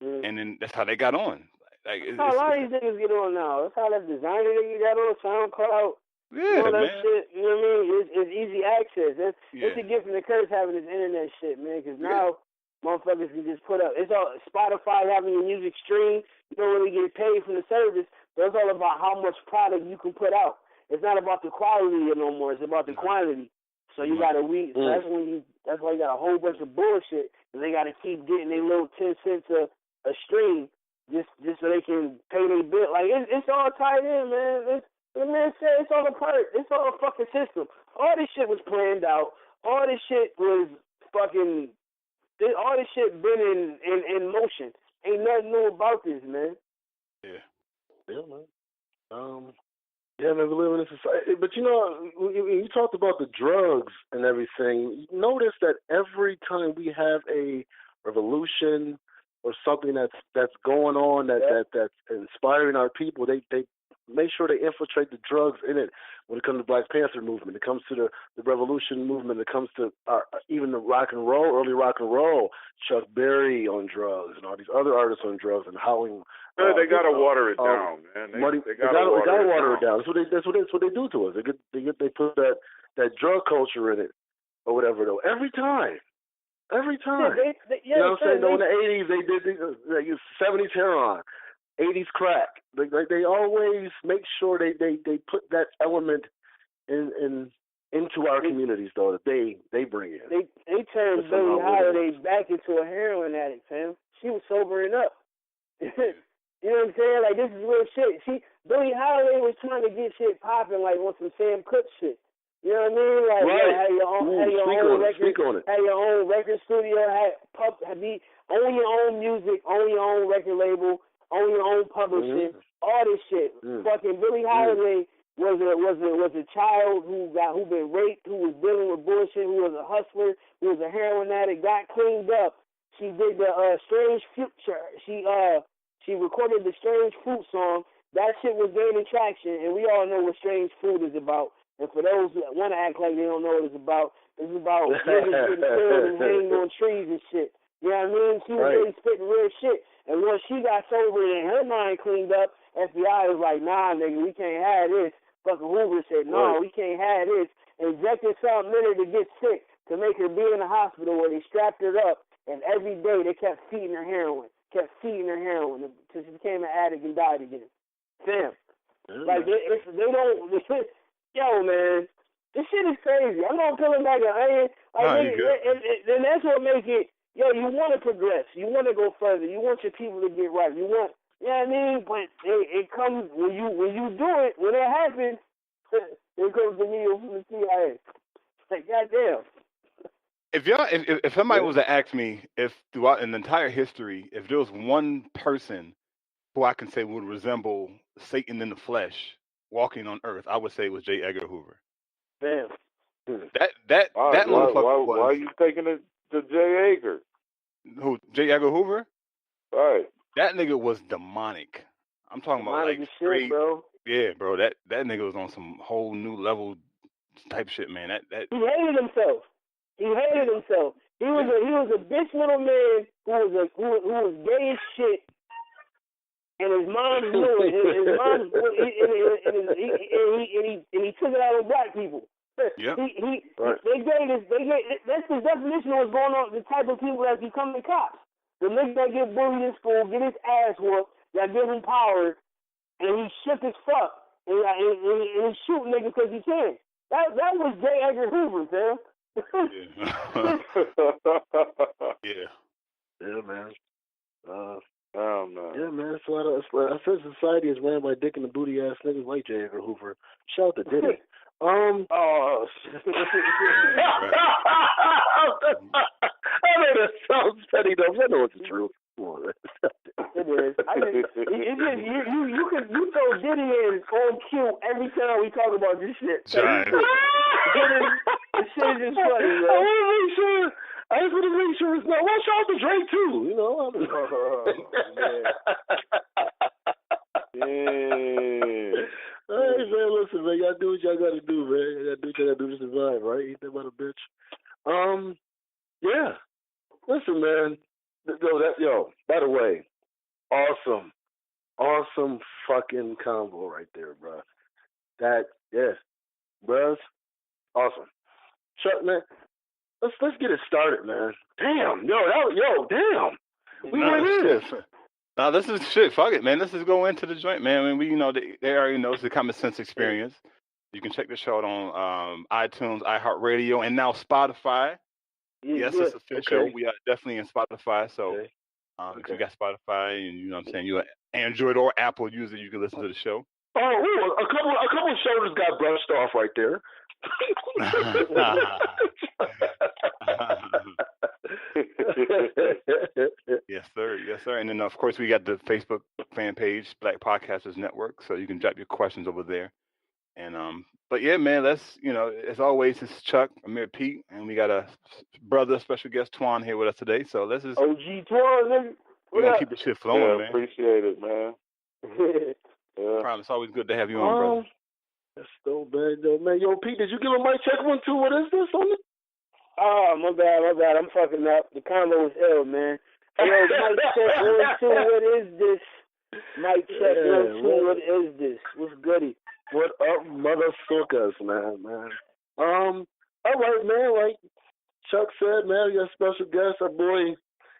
and then that's how they got on. Like That's how a lot of these niggas get on now. That's how that designer nigga got on SoundCloud. Yeah, all that man. shit, you know what I mean? It's easy access. It's a gift and a curse having this internet shit, man, because now motherfuckers can just put up. It's all Spotify having your music stream. You don't really get paid for the service, but it's all about how much product you can put out. It's not about the quality no more. It's about the quantity. So you gotta So that's why you got a whole bunch of bullshit, and they gotta keep getting their little 10 cents a stream just so they can pay their bill. Like it's all tied in, man. The man said it's all a part. It's all a fucking system. All this shit was planned out. All this shit was fucking. All this shit been in motion. Ain't nothing new about this, man. Yeah, man. Yeah, man, we live in a society. But, you know, you talked about the drugs and everything. You notice that every time we have a revolution or something that's going on that's inspiring our people, they make sure they infiltrate the drugs in it. When it comes to the Black Panther movement, it comes to the revolution movement, it comes to even the rock and roll, early rock and roll, Chuck Berry on drugs and all these other artists on drugs and howling. They gotta water it down, man. They gotta water it down. That's what they do to us. They put that drug culture in it or whatever though. Every time. You know what I'm saying? In the 80s they did 70s heroin, 80s crack. They always make sure they put that element into our communities though that they bring in. They turned Billie Holiday back into a heroin addict, fam. She was sobering up. You know what I'm saying? Like, this is real shit. Billie Holiday was trying to get shit popping, like, on some Sam Cooke shit. You know what I mean? Like, right. Have your own record studio, own your own music, own your own record label, own your own publishing, all this shit. Fucking Billie Holiday was a child who been raped, who was dealing with bullshit, who was a hustler, who was a heroin addict, got cleaned up. She did the Strange Future. She recorded the Strange Fruit song. That shit was gaining traction, and we all know what Strange Fruit is about. And for those that want to act like they don't know what it's about niggas getting killed and hanging on trees and shit. You know what I mean? She was really spitting real shit. And once she got sober and her mind cleaned up, FBI was like, nah, nigga, we can't have this. Fucking Hoover said, no, we can't have this. Injected something in her to get sick, to make her be in the hospital where they strapped her up. And every day they kept feeding her heroin until she became an addict and died again. Damn. Like, they don't, yo, man, this shit is crazy. I'm going to peel it back an onion. And that's what makes it, yo, you want to progress. You want to go further. You want your people to get right. You know what I mean? But it comes, when you do it, when it happens, it comes to me from the CIA. Like, goddamn. If somebody was to ask me if throughout an entire history, if there was one person who I can say would resemble Satan in the flesh walking on earth, I would say it was J. Edgar Hoover. Damn. That motherfucker was. Why are you taking it to J. Edgar? Who? J. Edgar Hoover? Right. That nigga was demonic. I'm talking about like straight, shit, bro. Yeah, bro. That nigga was on some whole new level type shit, man. That he hated himself. He was a bitch little man who was gay as shit, and his mom knew it. His mom and he took it out on black people. Yeah. They gave that's the definition of what's going on. The type of people that's becoming cops. The nigga that get bullied in school, get his ass whooped, that give him power, and he shook as fuck, and he shoot niggas because he can. That was J. Edgar Hoover, man. Yeah, man. Man. Yeah, man. That's why I said society is ran by dick and the booty ass niggas like J. Edgar Hoover. Shout out to Diddy. Oh, I know that sounds petty though. I know it's the truth. Come on, man. It is. You throw Diddy in on cue every time we talk about this shit. Giant. This shit is just funny, man. I just want to make sure it's not. Well, shout out to Drake too. You know. Hey man, listen, man. Y'all do what y'all gotta do, man. Y'all do what y'all gotta do to survive, right? Ain't that about a bitch? Yeah. Listen, man. By the way, awesome awesome fucking combo right there, bro. That, yes, bruh, awesome. Chuck, man, let's get it started, man. Damn, damn. We went in. No, this is shit. Fuck it, man. Let's just go into the joint, man. I mean, we, they already know it's a common sense experience. You can check the show out on iTunes, iHeartRadio, and now Spotify. Yes, it's official. Okay. We are definitely in Spotify. So if you got Spotify and you know what I'm saying, you're an Android or Apple user, you can listen to the show. Oh, a couple of shoulders got brushed off right there. Yes, sir. Yes, sir. And then, of course, we got the Facebook fan page, Black Podcasters Network. So you can drop your questions over there. And but yeah, man, let's, as always, it's Chuck, Amir, Pete, and we got a brother, special guest Twan here with us today. So let's just OG Twan, nigga. We're gonna keep the shit flowing, man. Appreciate it, man. Problem. It's always good to have you on, brother. That's so bad, though, man. Yo, Pete, did you give a mic check 1 2? What is this on it? Oh, my bad. I'm fucking up. The combo is ill, man. Yo, mic check 1 2. What is this? Mic check 1 2. What is this? What's goody? What up, motherfuckers, man? All right, man. Like Chuck said, man, we got a special guest, our boy.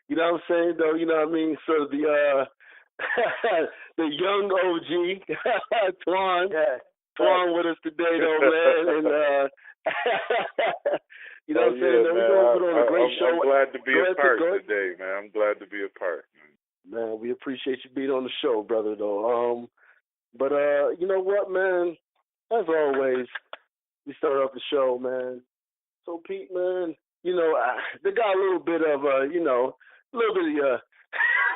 You know what I'm saying, though? You know what I mean? So the the young OG, Twan. Yeah. Twan with us today, though, man. And you know what I'm saying? We're going to put on a great show. I'm glad to be a part today, man. I'm glad to be a part. Man, we appreciate you being on the show, brother, though. But you know what, man? As always, we start off the show, man. So, Pete, man, they got a little bit of,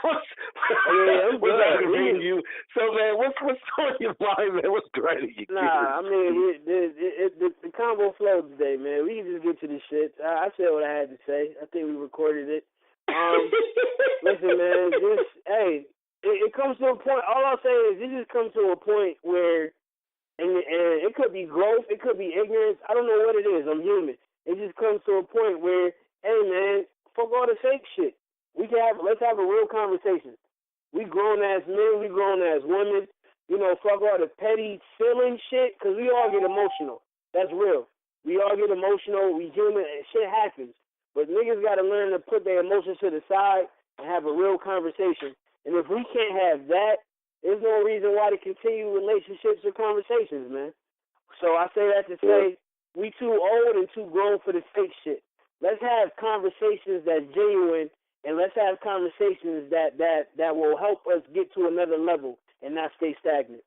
what's aggravating you? So, man, what's on your mind, man? What's grinding you? Nah, I mean, the combo flowed today, man. We can just get to the shit. I said what I had to say. I think we recorded it. Listen, man, it comes to a point. All I'll say is it just comes to a point where, and it could be growth, it could be ignorance. I don't know what it is. I'm human. It just comes to a point where, hey, man, fuck all the fake shit. Let's have a real conversation. We grown as men, we grown as women. Fuck all the petty feeling shit, because we all get emotional. That's real. We all get emotional. We human. Shit happens. But niggas got to learn to put their emotions to the side and have a real conversation. And if we can't have that, there's no reason why to continue relationships or conversations, man. So I say that to say we too old and too grown for the fake shit. Let's have conversations that's genuine, and let's have conversations that will help us get to another level and not stay stagnant.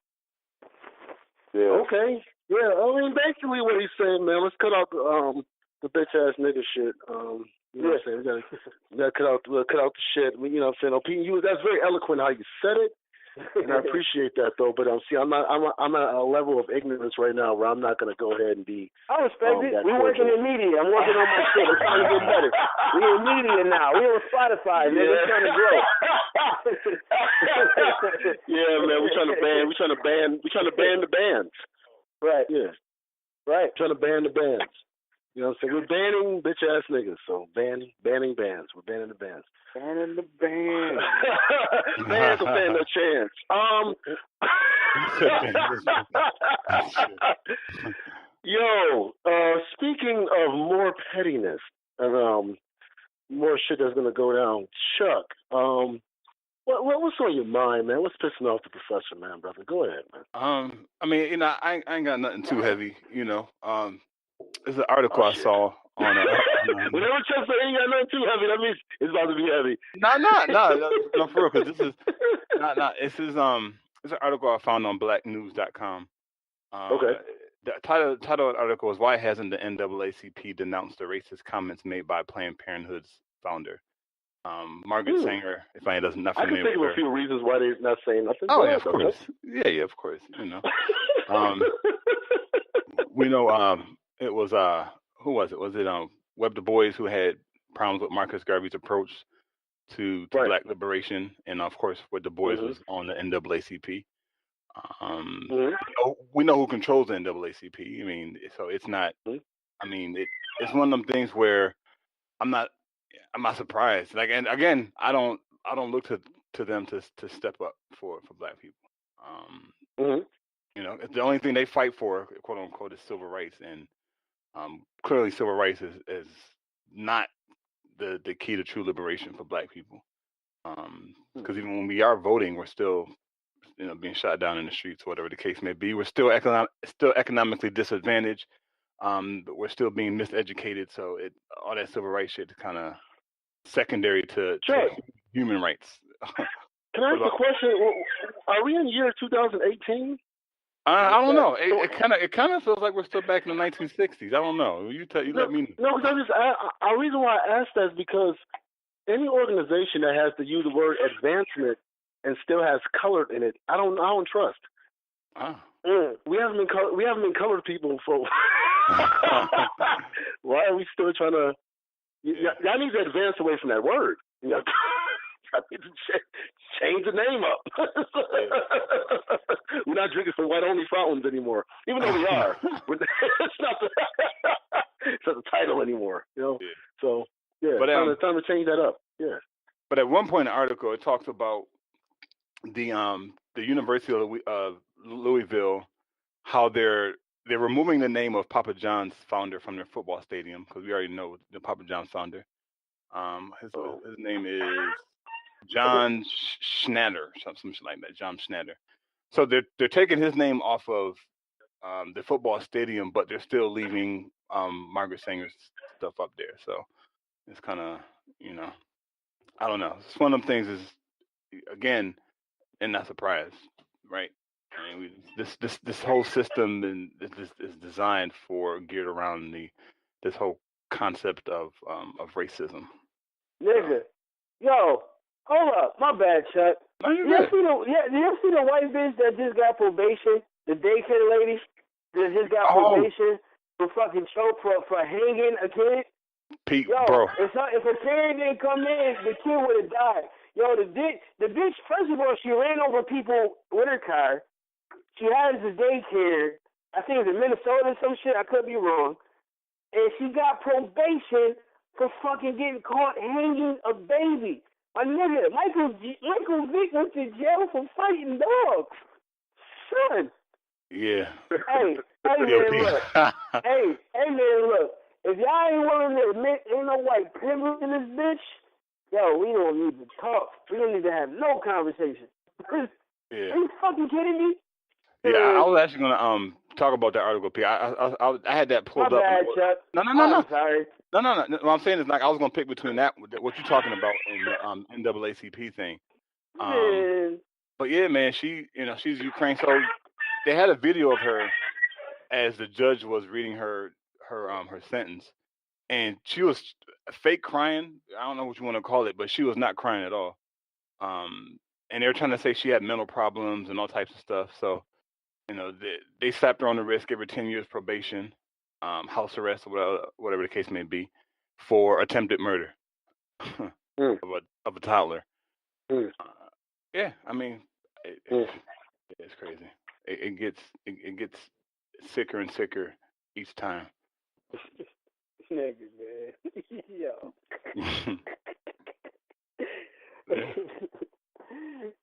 Yeah. Okay. Yeah. I mean, basically what he's saying, man. Let's cut out the bitch ass nigga shit. You know what I'm saying? We gotta cut out the shit. You know what I'm saying? That's very eloquent how you said it, and I appreciate that though. But see, I'm at a level of ignorance right now where I'm not gonna go ahead and be. I respect it. We're working in media. I'm working on my shit. I'm trying to get better. We're in media now. We're on Spotify. Man, we're trying to grow. Yeah, man. We're trying to ban the bands. Right. Yeah. Right. Trying to ban the bands. You know what I'm saying? We're banning bitch ass niggas, so banning bands. We're banning the bands. Banning the bands. Bands will stand no chance. Yo, speaking of more pettiness and more shit that's gonna go down, Chuck, what's on your mind, man? What's pissing off the professor, man, brother? Go ahead, man. I mean, I ain't got nothing too heavy, There's an article I saw on whenever Chuck says ain't got nothing too heavy, that means it's about to be heavy. No, for real, because this is it's an article I found on blacknews.com. Okay. The title of the article is "Why Hasn't the NAACP Denounced the Racist Comments Made by Planned Parenthood's Founder?" Margaret Sanger, if I ain't not familiar with her. I can think of a few reasons why they're not saying nothing. Oh, yeah, of course. Yeah, of course. We know it was who was it? Was it Web Du Bois who had problems with Marcus Garvey's approach to Black liberation, and of course, Web Du Bois was on the NAACP. We know who controls the NAACP. I mean, so it's not. I mean, it's one of them things where I'm not surprised. Like, and again, I don't look to to them to step up for black people. Mm-hmm. You know, the only thing they fight for, quote unquote, is civil rights, and clearly civil rights is not the key to true liberation for black people. Because even when we are voting, we're still, you know, being shot down in the streets, whatever the case may be. We're still economically disadvantaged. But we're still being miseducated. So all that civil rights shit is kind of secondary to human rights. Can I ask a question? Are we in year 2018? I don't know. It kind of feels like we're still back in the 1960s. I don't know. You let me know. No, because the reason why I asked that is because any organization that has to use the word advancement and still has colored in it, I don't trust. We haven't been colored people for. Why are we still trying to? Y'all need to advance away from that word. You know, I need to change the name up. We're not drinking from white only fountains anymore, even though we are. It's not the title anymore. You know. Yeah. So yeah, but, time to change that up. Yeah. But at one point in the article, it talks about the University of Louisville, how they're removing the name of Papa John's founder from their football stadium, because we already know the Papa John's founder. His name is John Schnatter, something like that. John Schnatter. So they're taking his name off of the football stadium, but they're still leaving Margaret Sanger's stuff up there. So it's kind of, you know, I don't know. It's one of them things. Is again, and not surprised, right? I mean, this whole system is designed geared around this whole concept of racism. Nigga, yo, hold up, my bad, Chuck. No, you're you good. see the white bitch that just got probation? The daycare lady that just got probation for fucking for hanging a kid. Pete, yo, bro. If a parent didn't come in, the kid would have died. Yo, the bitch, first of all, she ran over people with her car. She has a daycare. I think it's in Minnesota or some shit. I could be wrong. And she got probation for fucking getting caught hanging a baby. My nigga, Michael Vick went to jail for fighting dogs. Son. Yeah. Hey, man, look. hey, man, look. If y'all ain't willing to admit ain't no white privilege in this bitch, yo, we don't need to talk. We don't need to have no conversation. Yeah. Are you fucking kidding me? Yeah, I was actually gonna talk about that article, P. I had that pulled up. My bad, Chuck. No. I'm sorry. No. What I'm saying is, like, I was gonna pick between that, what you're talking about, and the NAACP thing. But yeah, man, she's Ukraine. So they had a video of her as the judge was reading her sentence, and she was fake crying. I don't know what you want to call it, but she was not crying at all. And they were trying to say she had mental problems and all types of stuff. So, you know, they slapped her on the wrist, gave her 10 years probation, house arrest, or whatever the case may be, for attempted murder of a toddler. Yeah, I mean, it's crazy. It gets sicker and sicker each time. Nigga, man. Yo.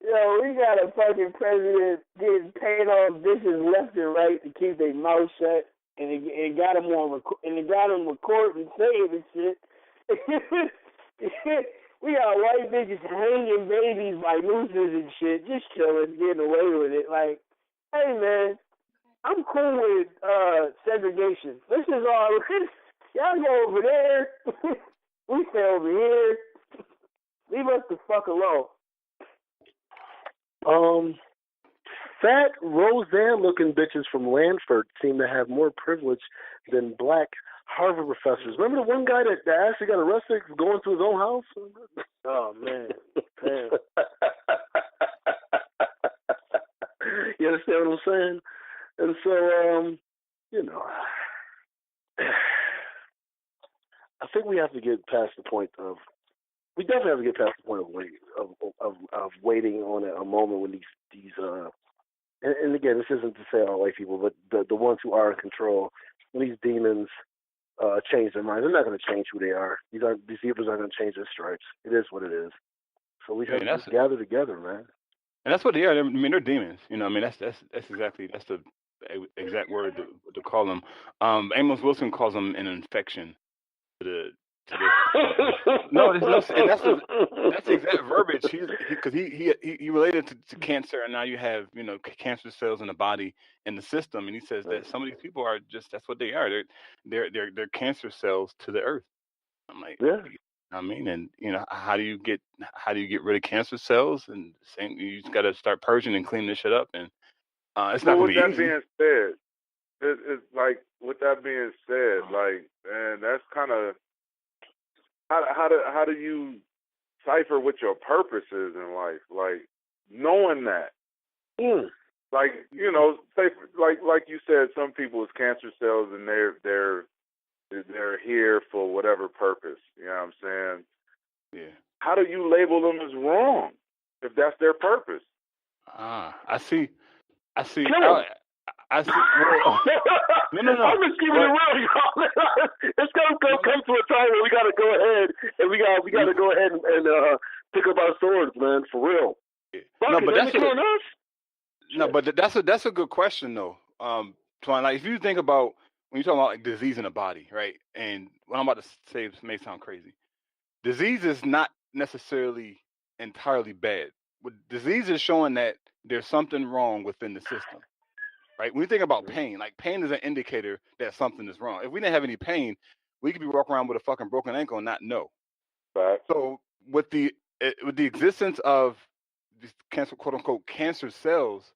Yo, we got a fucking president getting paid off bitches left and right to keep their mouth shut, and it got him recording saying and shit. We got white bitches hanging babies by nooses and shit, just chilling, getting away with it. Like, hey man, I'm cool with segregation. This is all. Y'all go over there. We stay over here. Leave us the fuck alone. Fat Roseanne-looking bitches from Lanford seem to have more privilege than black Harvard professors. Remember the one guy that actually got arrested going to his own house? Oh, man. You understand what I'm saying? And so, you know, I think we have to get past the point of. We definitely have to get past the point of waiting on a moment when these and again, this isn't to say all white people, but the ones who are in control, when these demons change their minds, they're not going to change who they are. These zebras aren't going to change their stripes. It is what it is. So we have to gather together, man. And that's what they are. I mean, they're demons. You know, I mean, that's the exact word to call them. Amos Wilson calls them an infection to the no, there's no, and that's the exact verbiage. He related to cancer, and now you have cancer cells in the body and the system, and he says that some of these people are just that's what they are. They're cancer cells to the earth. I'm like, yeah. I mean, and how do you get rid of cancer cells? And you just got to start purging and cleaning this shit up, and it's not gonna be easy. Being said, it's like with that being said, like, man, that's kind of how do you cipher what your purpose is in life? Like knowing that, like say like you said, some people is cancer cells and they're here for whatever purpose. You know what I'm saying? Yeah. How do you label them as wrong if that's their purpose? I see. I see. No. I see. Well, no. I'm just keeping it real, y'all. It's gonna come to a time where we gotta go ahead and we gotta go ahead and pick up our swords, man, for real. Yeah. No, but that's a good question though. Twan, like if you think about when you're talking about like disease in the body, right? And what I'm about to say may sound crazy. Disease is not necessarily entirely bad. But disease is showing that there's something wrong within the system, right? When you think about pain, like pain is an indicator that something is wrong. If we didn't have any pain, we could be walking around with a fucking broken ankle and not know. Right. So with the existence of these cancer, quote unquote, cancer cells,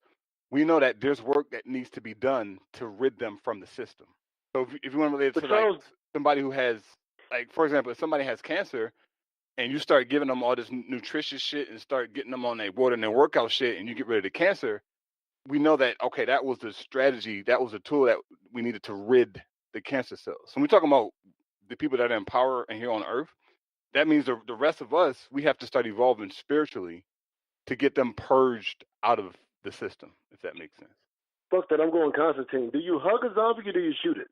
we know that there's work that needs to be done to rid them from the system. So if you want to relate it to like somebody who has, like, for example, if somebody has cancer and you start giving them all this nutritious shit and start getting them on their water and their workout shit and you get rid of the cancer, we know that, okay, that was the strategy, that was the tool that we needed to rid the cancer cells. So when we're talking about the people that are in power and here on earth, that means the rest of us, we have to start evolving spiritually to get them purged out of the system, if that makes sense. Fuck that, I'm going Constantine. Do you hug a zombie or do you shoot it?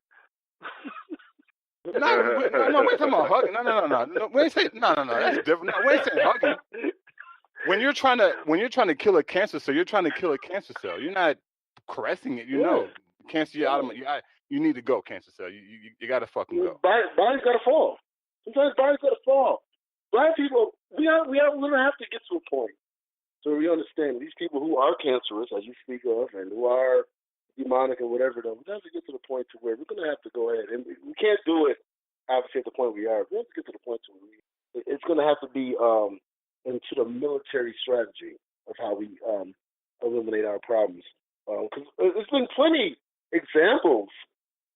No, we ain't talking about hugging. No. We ain't saying no. That's different. No, we ain't saying hugging. When you're trying to kill a cancer cell, you're trying to kill a cancer cell. You're not caressing it. Cancer. You need to go, cancer cell. You got to fucking go. Body's got to fall. Sometimes body's got to fall. Black people, we're gonna have to get to a point so we understand these people who are cancerous, as you speak of, and who are demonic and whatever, though, we have to get to the point to where we're going to have to go ahead. And we can't do it, obviously, at the point we are. We have to get to the point to where it's going to have to be into the military strategy of how we eliminate our problems. Because there's been plenty examples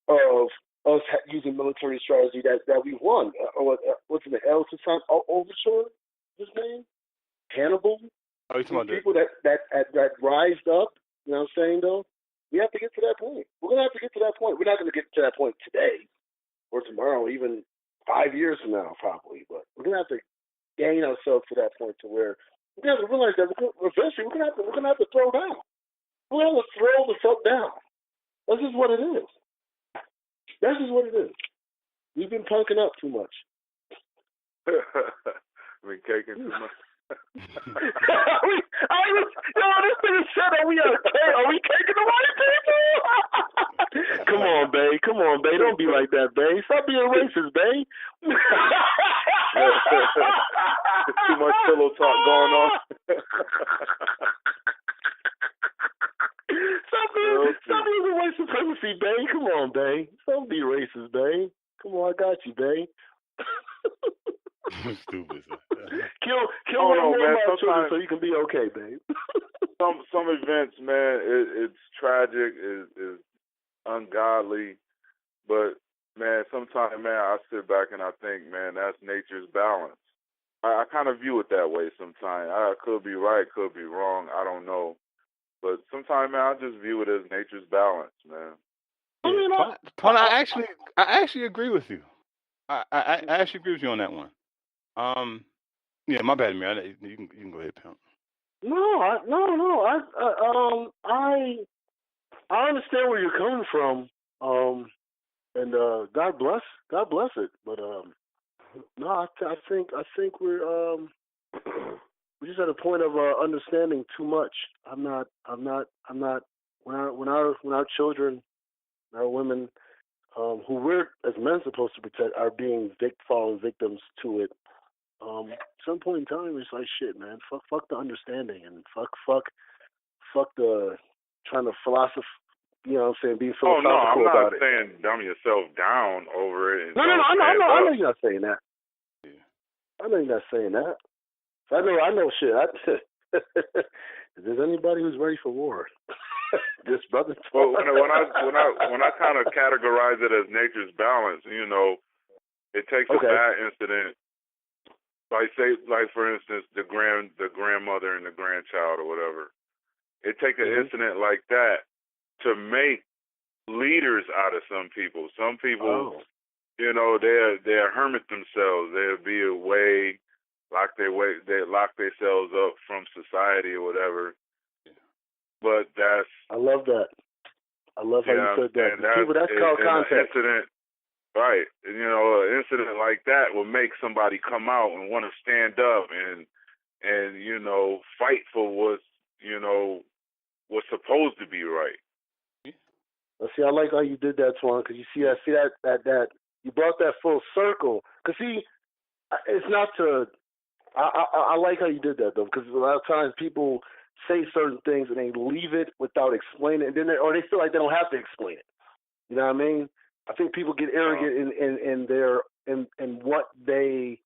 of us using military strategy that we won. What's in the El Hassan Overture? His name? Hannibal? Oh, you're talking about people that rised up, you know what I'm saying, though? We have to get to that point. We're going to have to get to that point. We're not going to get to that point today or tomorrow, even 5 years from now, probably. But we're going to have to gain ourselves to that point to where we're going to have to realize that eventually we're going to have to throw down. We're going to have to throw the fuck down. That's just what it is. That's just what it is. We've been punking up too much. Been caking too much. This thing said, are we caking the white people? Come on, babe. Don't be like that, babe. Stop being racist, babe. There's too much pillow talk going on. Stop using white supremacy, babe. Come on, babe. Don't be racist, babe. Come on, I got you, babe. Stupid. Kill one of my children so you can be okay, babe. some events, man, it's tragic, is ungodly, but man, sometimes, man, I sit back and I think, man, that's nature's balance. I kind of view it that way sometimes. I could be right, could be wrong, I don't know, but sometimes, man, I just view it as nature's balance, man. Tony, I actually agree with you. I actually agree with you on that one. Yeah, my bad, Amir. You can go ahead, pimp. No. I understand where you're coming from. And God bless it. But no, I think we're we're just at a point of understanding too much. I'm not. When our children, our women, who we're as men supposed to protect, are being falling victims to it. At some point in time, it's like shit, man. Fuck the understanding, and fuck the trying to philosophy. You know what I'm saying? Being philosophical about it. Oh no, I'm not saying dumb yourself down over it. No. I know you're not saying that. Yeah. I know you're not saying that. I know shit. If there's anybody who's ready for war, this brother. Well, when I kind of categorize it as nature's balance, you know, it takes a bad incident. Like for instance, the grandmother and the grandchild or whatever. It takes an incident like that to make leaders out of some people. Some people, you know, they're hermit themselves. They'll be away, they lock themselves up from society or whatever. But that's. I love that. I love how you said that. That's called context. Incident, right? You know, an incident like that will make somebody come out and want to stand up and you know, fight for what's supposed to be right. Well, see, I like how you did that, Twan, because you see that you brought that full circle. Because see, it's not to. I like how you did that though, because a lot of times people say certain things and they leave it without explaining it, and then or they feel like they don't have to explain it. You know what I mean? I think people get arrogant in what they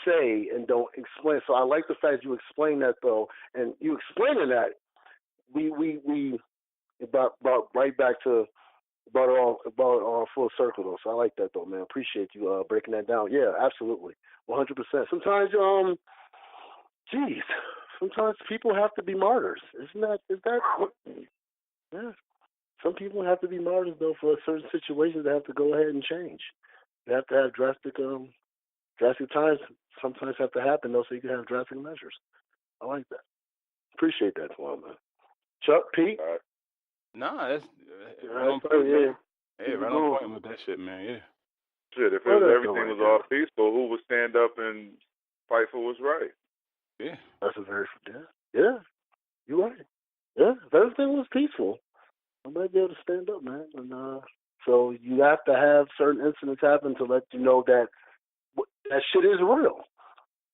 say and don't explain. So I like the fact you explain that though, and you explaining that we brought right back to brought it all full circle though. So I like that though, man. Appreciate you breaking that down. Yeah, absolutely, 100%. Sometimes, sometimes people have to be martyrs. Is that? Yeah. Some people have to be martyrs though for certain situations. They have to go ahead and change. They have to have drastic times. Sometimes have to happen though, so you can have drastic measures. I like that. Appreciate that, Twan, man. Chuck, Pete. Nah, that's right on point. Yeah, right on point with that shit, man. Yeah. Shit, if everything was all peaceful, who would stand up and fight for what's right? Yeah. That's a very yeah. You're right. Yeah, if everything was peaceful, I might be able to stand up, man. And so you have to have certain incidents happen to let you know that that shit is real.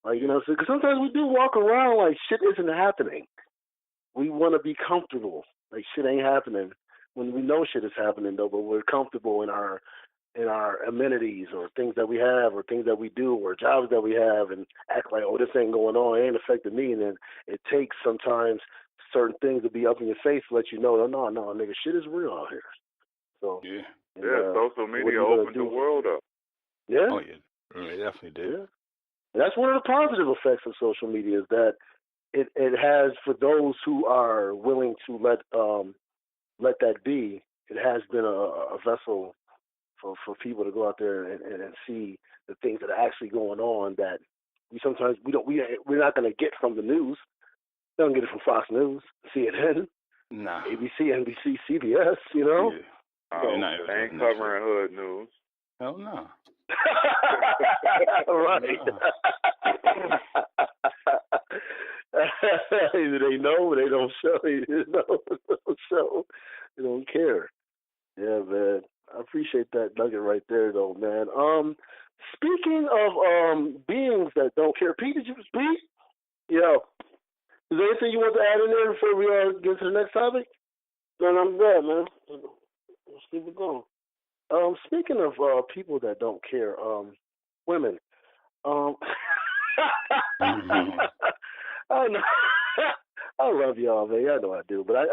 Like, you know, because sometimes we do walk around like shit isn't happening. We want to be comfortable, like shit ain't happening when we know shit is happening though. But we're comfortable in our amenities or things that we have or things that we do or jobs that we have, and act like, oh, this ain't going on, it ain't affecting me. And then it takes sometimes certain things to be up in your face to let you know, no, nigga, shit is real out here. So social media opened the world up. Yeah. Oh yeah, it definitely did. Yeah. And that's one of the positive effects of social media is that it has, for those who are willing to let that be, it has been a vessel for people to go out there and see the things that are actually going on that we're not going to get from the news. We don't get it from Fox News, CNN, ABC, NBC, CBS, you know? Yeah. They ain't covering hood news. Hell no. Right. Either they know or they don't show. They don't care. Yeah, man. I appreciate that nugget right there, though, man. Speaking of beings that don't care, Pete, did you speak? Yo, is there anything you want to add in there before we get to the next topic? No, I'm good, man. Let's keep it going. Speaking of people that don't care, women. I know. I love y'all, man. I know I do, but I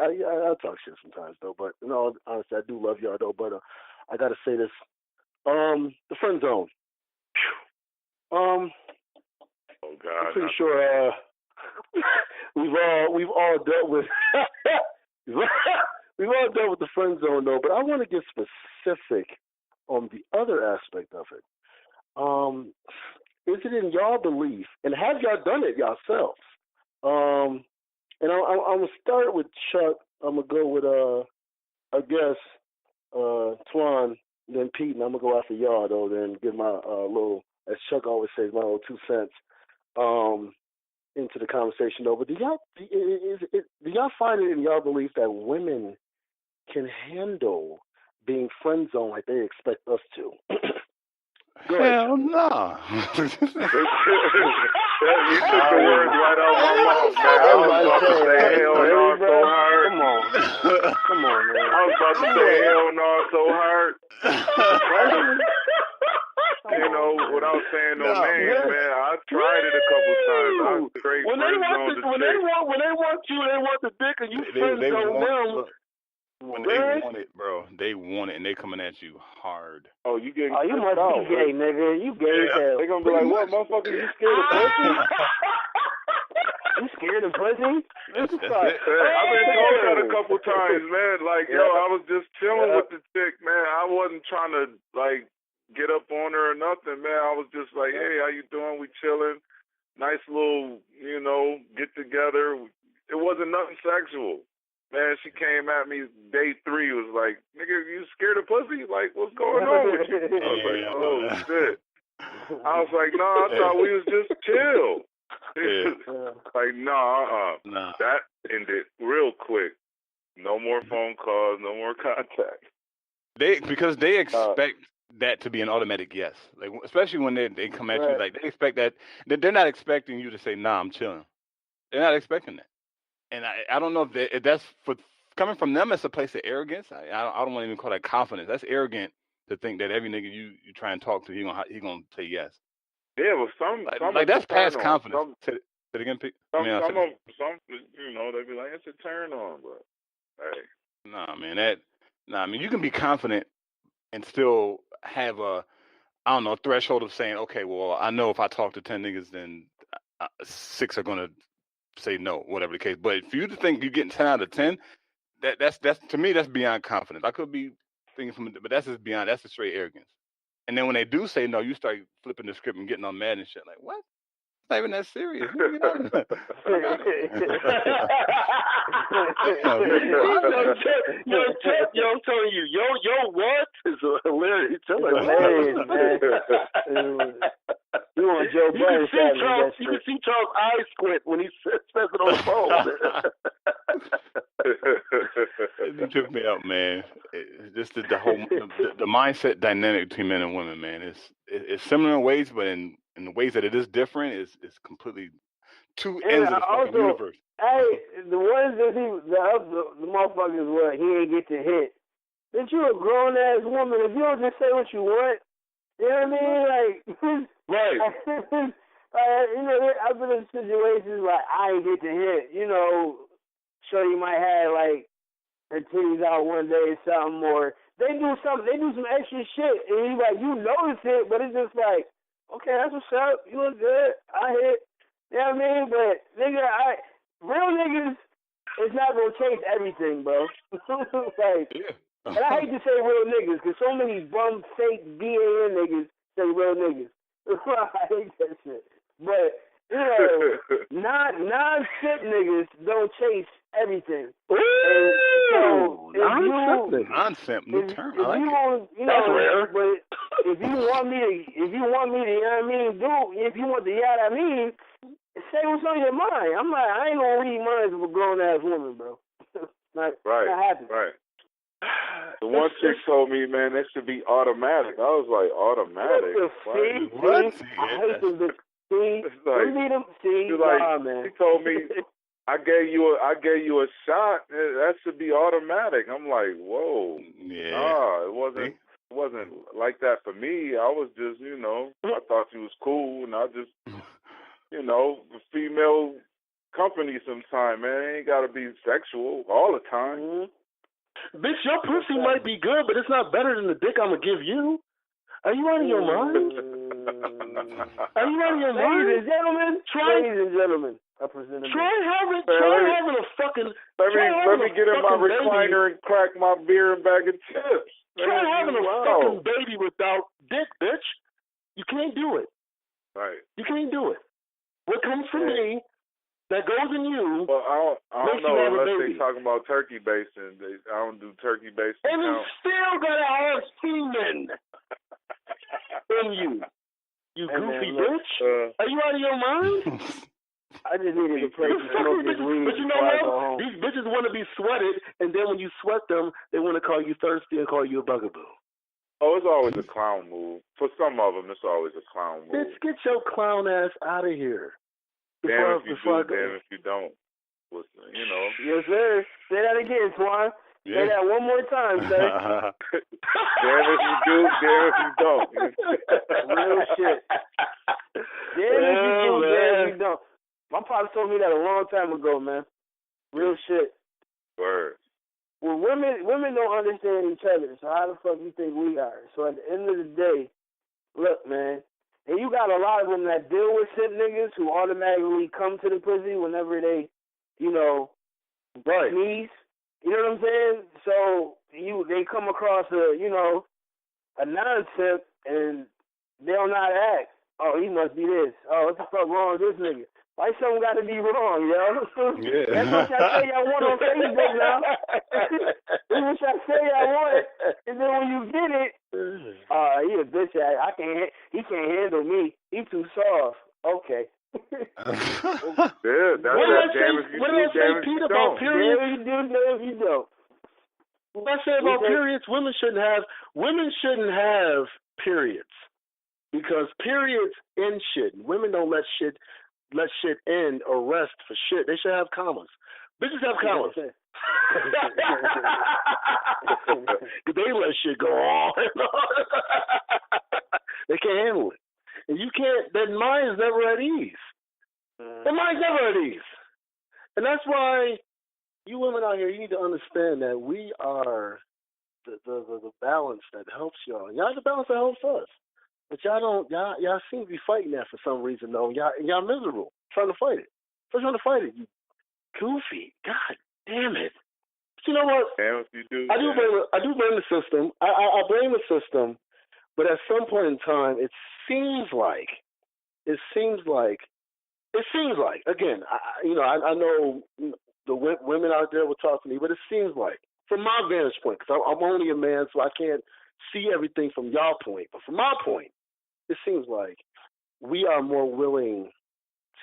talk shit sometimes, though. But in all honesty, I do love y'all, though. But I gotta say this: the friend zone. Oh God! I'm pretty sure we've all dealt with we've all dealt with the friend zone, though. But I want to get specific on the other aspect of it. Is it in y'all belief, and have y'all done it yourselves? And I'm gonna start with Chuck. I'm gonna go with I guess Twan, then Pete, and I'm gonna go after y'all though. Then give my little, as Chuck always says, my little 2 cents. into the conversation though. But do y'all find it in y'all belief that women can handle being friend zoned like they expect us to? Hell no. You took the words right out my mouth, man. I was about to say hell no so hard. Come on, man. I was about to say hell no so hard. You know, without saying no names, man. I tried it a couple times. I straight when they want you, they want the dick, and you friend zone them. When they want it, bro, they want it, and they coming at you hard. Oh, you getting you must be gay, nigga. You gay as hell. They gonna be like, what, motherfucker, you scared of pussy? You scared of pussy? I've been told that a couple times, man. Like, yo, I was just chilling with the chick, man. I wasn't trying to, like, get up on her or nothing, man. I was just like, hey, how you doing? We chilling. Nice little, you know, get together. It wasn't nothing sexual. Man, she came at me day 3, was like, nigga, you scared of pussy? Like, what's going on with you? I was like, oh, shit. I was like, no, I thought we was just chill. Like, nah. That ended real quick. No more phone calls, no more contact. Because they expect that to be an automatic yes. Like, especially when they come at you, like, they expect that. They're not expecting you to say, nah, I'm chilling. They're not expecting that. And I don't know if that's coming from them. It's a place of arrogance. I don't want to even call that confidence. That's arrogant to think that every nigga you try and talk to, he gonna say yes. Yeah, well, some that's past confidence. Say it again, Pete. Some, you know, they be like, it's a turn on, but hey, nah, man, I mean, you can be confident and still have a threshold of saying, okay, well, I know if I talk to 10 niggas, then 6 are gonna say no, whatever the case. But for you to think you're getting 10 out of 10, that's to me, that's beyond confidence. I could be thinking but that's just beyond. That's a straight arrogance. And then when they do say no, you start flipping the script and getting all mad and shit. Like, what? It's not even that serious. I'm telling you, yo, what? It's hilarious. Hilarious, man. You want Joe Budden? You can see Charles' eyes squint when he says it on the phone. It took me out, man. Just the whole the mindset dynamic between men and women, man. It's similar in ways, but in the ways that it is different, is completely two ends of the fucking universe. Hey, the ones that the motherfuckers what he ain't get to hit. That you a grown ass woman. If you don't just say what you want, you know what I mean? Like, right. You know, I've been in situations like I ain't get to hit. You know, Shorty might have like her titties out one day or something, or they do some extra shit, and you notice it, but it's just like, okay, that's what's up. You look good. I hit. You know what I mean? But nigga, real niggas, it's not gonna change everything, bro. Like, and I hate to say real niggas, because so many bum, fake BAN niggas say real niggas. I hate that shit. But, you know, non-simp niggas don't chase everything. Ooh, non-simp, new term. I like it. That's rare. But if you want me to, you know what I mean, if you want the yada I mean, say what's on your mind. I'm like, I ain't gonna read minds of a grown ass woman, bro. Not happening. Right. The one chick told me, man, that should be automatic. I was like, automatic? What? I hate them bitches. See, man. She told me, I gave you a shot. That should be automatic. I'm like, whoa. Yeah. Nah, it wasn't like that for me. I was just, you know, I thought she was cool, and I just, you know, female company sometime, man. It ain't gotta be sexual all the time. Mm-hmm. Bitch, your pussy might be good, but it's not better than the dick I'm gonna give you. Are you out of your mind? Are you out of your mind? Ladies and gentlemen, try having a fucking. Let me get in my recliner and crack my beer and bag of chips. Try having a fucking baby without dick, bitch. You can't do it. Right. You can't do it. What comes from me that goes in you. Well, I don't know unless they talking about turkey basting. I don't do turkey basting. And you still gotta have semen in you. You goofy bitch. Are you out of your mind? I just needed a place to smoke this weed. But you know what? These bitches want to be sweated, and then when you sweat them, they want to call you thirsty and call you a bugaboo. Oh, it's always a clown move. For some of them, it's always a clown move. Bitch, get your clown ass out of here. Damn if you do, damn if you don't. You know. Yes, sir. Say that again, Swan. Yeah. Say that one more time, sir. Damn if you do, damn if you don't. Real shit. Damn if you do, damn if you don't. My pops told me that a long time ago, man. Real shit. Word. Well, women don't understand each other, so how the fuck you think we are? So at the end of the day, look, man, and you got a lot of them that deal with shit niggas who automatically come to the pussy whenever they, you know, sneeze. You know what I'm saying? So they come across a non-tip and they'll not act. Oh, he must be this. Oh, what the fuck wrong with this nigga? Why something got to be wrong, yo? Yeah. That's what y'all say y'all want on Facebook now. That's what y'all say y'all want. And then when you get it, he a bitch. He can't handle me. He too soft. Okay. Yeah, that's that damn if you do, damn if you don't. Damn if you do, damn if you don't. What I say about periods, women shouldn't have periods. Because periods end shit. Women don't let shit end or rest for shit. They should have commas. Bitches have commas. They let shit go on. They can't handle it. And you can't, their mind is never at ease. Their mind's never at ease. And that's why you women out here, you need to understand that we are the balance that helps y'all. Y'all the balance that helps us. But y'all seem to be fighting that for some reason, though. Y'all miserable trying to fight it. So trying to fight it, you goofy. God damn it. But you know what? Damn if you do. I do blame the system. I blame the system. But at some point in time, it seems like, again, I know the women out there will talk to me, but it seems like, from my vantage point, because I'm only a man, so I can't see everything from y'all point, but from my point, it seems like we are more willing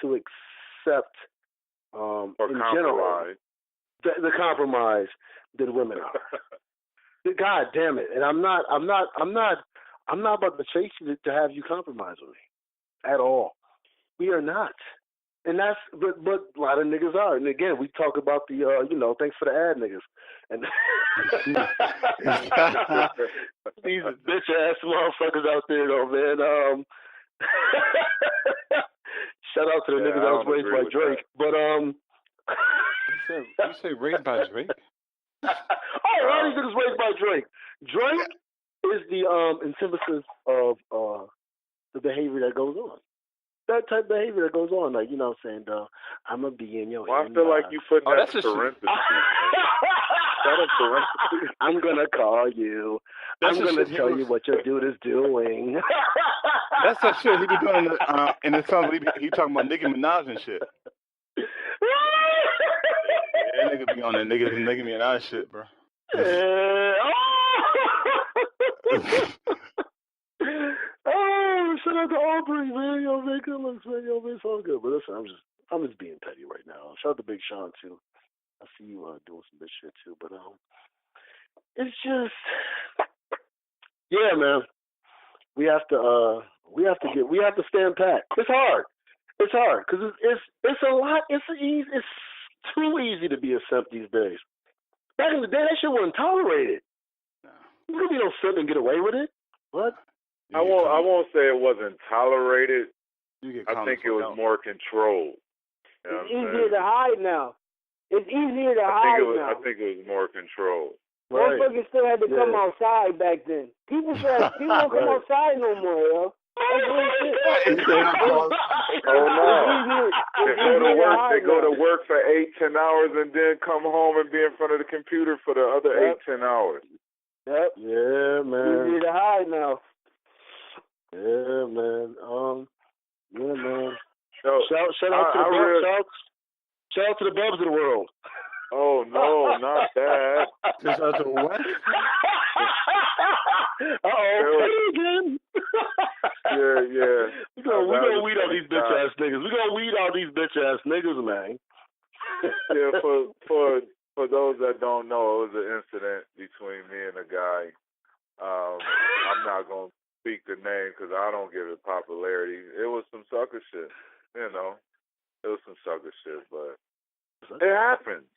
to accept, in general, the compromise than women are. God damn it! And I'm not about to chase you to have you compromise with me at all. We are not. And that's, but a lot of niggas are. And again, we talk about the, thanks for the ad niggas. And these bitch ass motherfuckers out there, though, man. Shout out to the niggas that was raised by Drake. But You say raised by Drake? Oh, all these niggas raised by Drake. Drake is the antithesis of the behavior that goes on. That type of behavior that goes on, like, you know what I'm saying, though, I'm going to be in your I feel like you put that in parentheses. I'm going to call you. I'm going to tell you what your dude is doing. That's that shit he be doing in the song. He talking about Nicki Minaj and shit. Yeah, nigga be on that Nicki Minaj shit, bro. Oh, shout out to Aubrey, man. Yo, man, good looks, man. Yo, man, it's all good. But listen, I'm just being petty right now. Shout out to Big Sean too. I see you doing some bitch shit too. But it's just, yeah, man. We have to stand pat. It's hard because it's a lot. It's too easy to be a simp these days. Back in the day, that shit wasn't tolerated. You could be no simp and get away with it. What? I won't say it wasn't tolerated. I think it was more controlled. You know it's easier to hide now. It's easier to hide now. I think it was more controlled. Right. Motherfuckers still had to come outside back then. People don't come outside no more, yo. Oh no! They go to work for 8-10 hours and then come home and be in front of the computer for the other 8-10 hours. Yep. Yeah, man. Easier to hide now. Yeah, man. Yeah, man. So, shout out to the Bubs. Shout out to the Bubs of the world. Oh no, not that. Shout out to what? Again. Yeah. We gonna weed out these bitch ass niggas. We gonna weed out these bitch ass niggas, man. Yeah, for those that don't know, it was an incident between me and a guy. I'm not gonna speak the name because I don't give it popularity. It was some sucker shit, you know. It was some sucker shit, but it happens.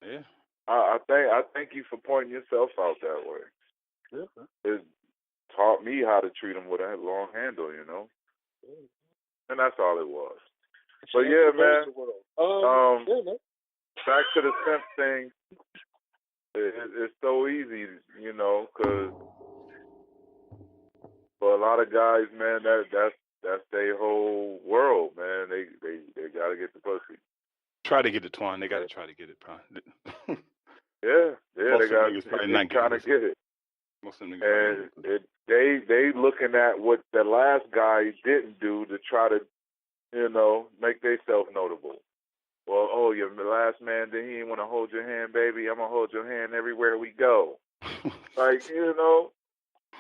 Yeah. I thank you for pointing yourself out that way. Yeah. It taught me how to treat them with a long handle, you know. And that's all it was. But yeah, man. Back to the simp thing. It's so easy, you know, because for a lot of guys, man, that's their whole world, man. They gotta get the pussy. Try to get it, Twan. They gotta try to get it, probably. Yeah, Most they got to trying to get it. Most of them and they looking at what the last guy didn't do to try to, you know, make themselves notable. Well, oh, your last man, then he didn't want to hold your hand, baby. I'm gonna hold your hand everywhere we go. Like, you know,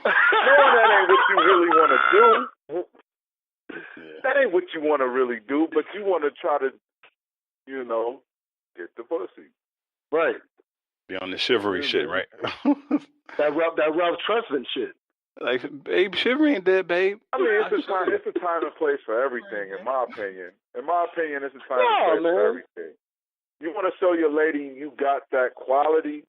knowing that ain't what you really want to do. Yeah. That ain't what you want to really do, but you want to try to, you know, get the pussy. Right. Be on the chivalry shit, right? that Ralph Tresvant shit. Like, babe, chivalry ain't dead, babe. I mean, it's a time and place for everything, in my opinion. In my opinion, it's a time and place for everything. You want to show your lady you got that quality,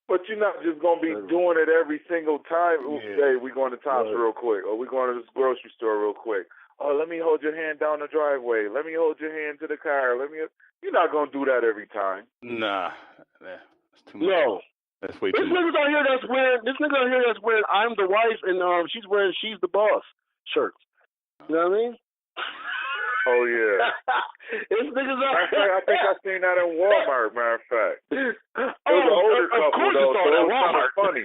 but you're not just going to be doing it every single time. Hey, we going to Tops real quick, or we going to this grocery store real quick. Oh, let me hold your hand down the driveway. Let me hold your hand to the car. You're not going to do that every time. Nah. That's too much. No. That's way too much. This nigga out here that's wearing I'm the wife and she's wearing she's the boss shirts. You know what I mean? Oh yeah. This nigga's out here. I think I seen that in Walmart, matter of fact. It was an older couple though, so it was kind of funny.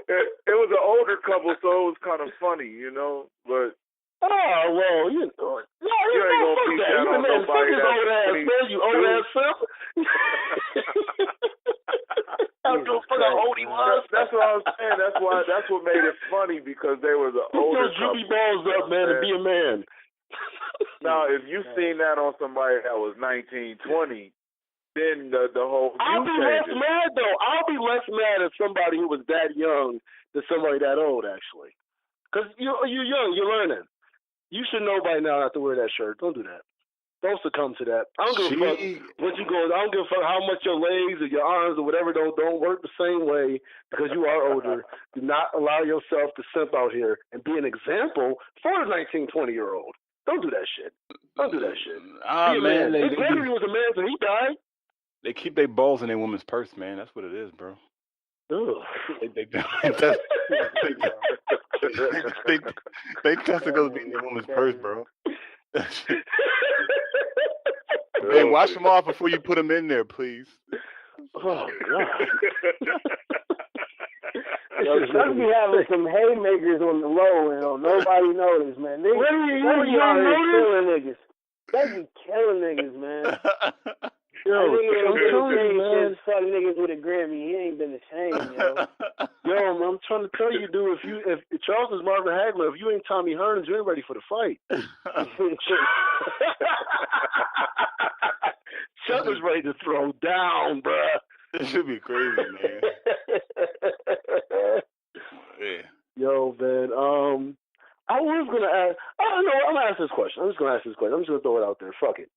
It was an older couple, so it was kind of funny, you know. But you ain't gonna beat that on nobody. You old ass self. That's what I was saying. That's what made it funny, because they was an older couple. Put your droopy balls up, man, and be a man. Now, if you seen that on somebody that was 19, 20, then the whole I'll be less mad though. I'll be less mad at somebody who was that young than somebody that old, actually. Because you're young, you're learning. You should know by now not to wear that shirt. Don't do that. Don't succumb to that. I don't give a fuck what you go. I don't give a fuck how much your legs or your arms or whatever don't work the same way because you are older. Do not allow yourself to simp out here and be an example for a 19, 20-year-old. Don't do that shit. Don't do that shit. Be a man. His daddy was a man until he died. They keep their balls in their woman's purse, man. That's what it is, bro. They testicles be in their woman's purse, bro. Hey, wash them off before you put them in there, please. Oh God! Some be having some haymakers on the low, and nobody knows, man. They be killing niggas. They be killing niggas, man. Man. Fuck niggas with a Grammy. He ain't been ashamed, yo. I'm trying to tell you, dude. If Charles is Marvin Hagler, if you ain't Tommy Hearns, you ain't ready for the fight. Chuck is ready to throw down, bruh. This should be crazy, man. Yeah. Yo, man. I was gonna ask. I don't know. I'm gonna ask this question. I'm just gonna throw it out there. Fuck it.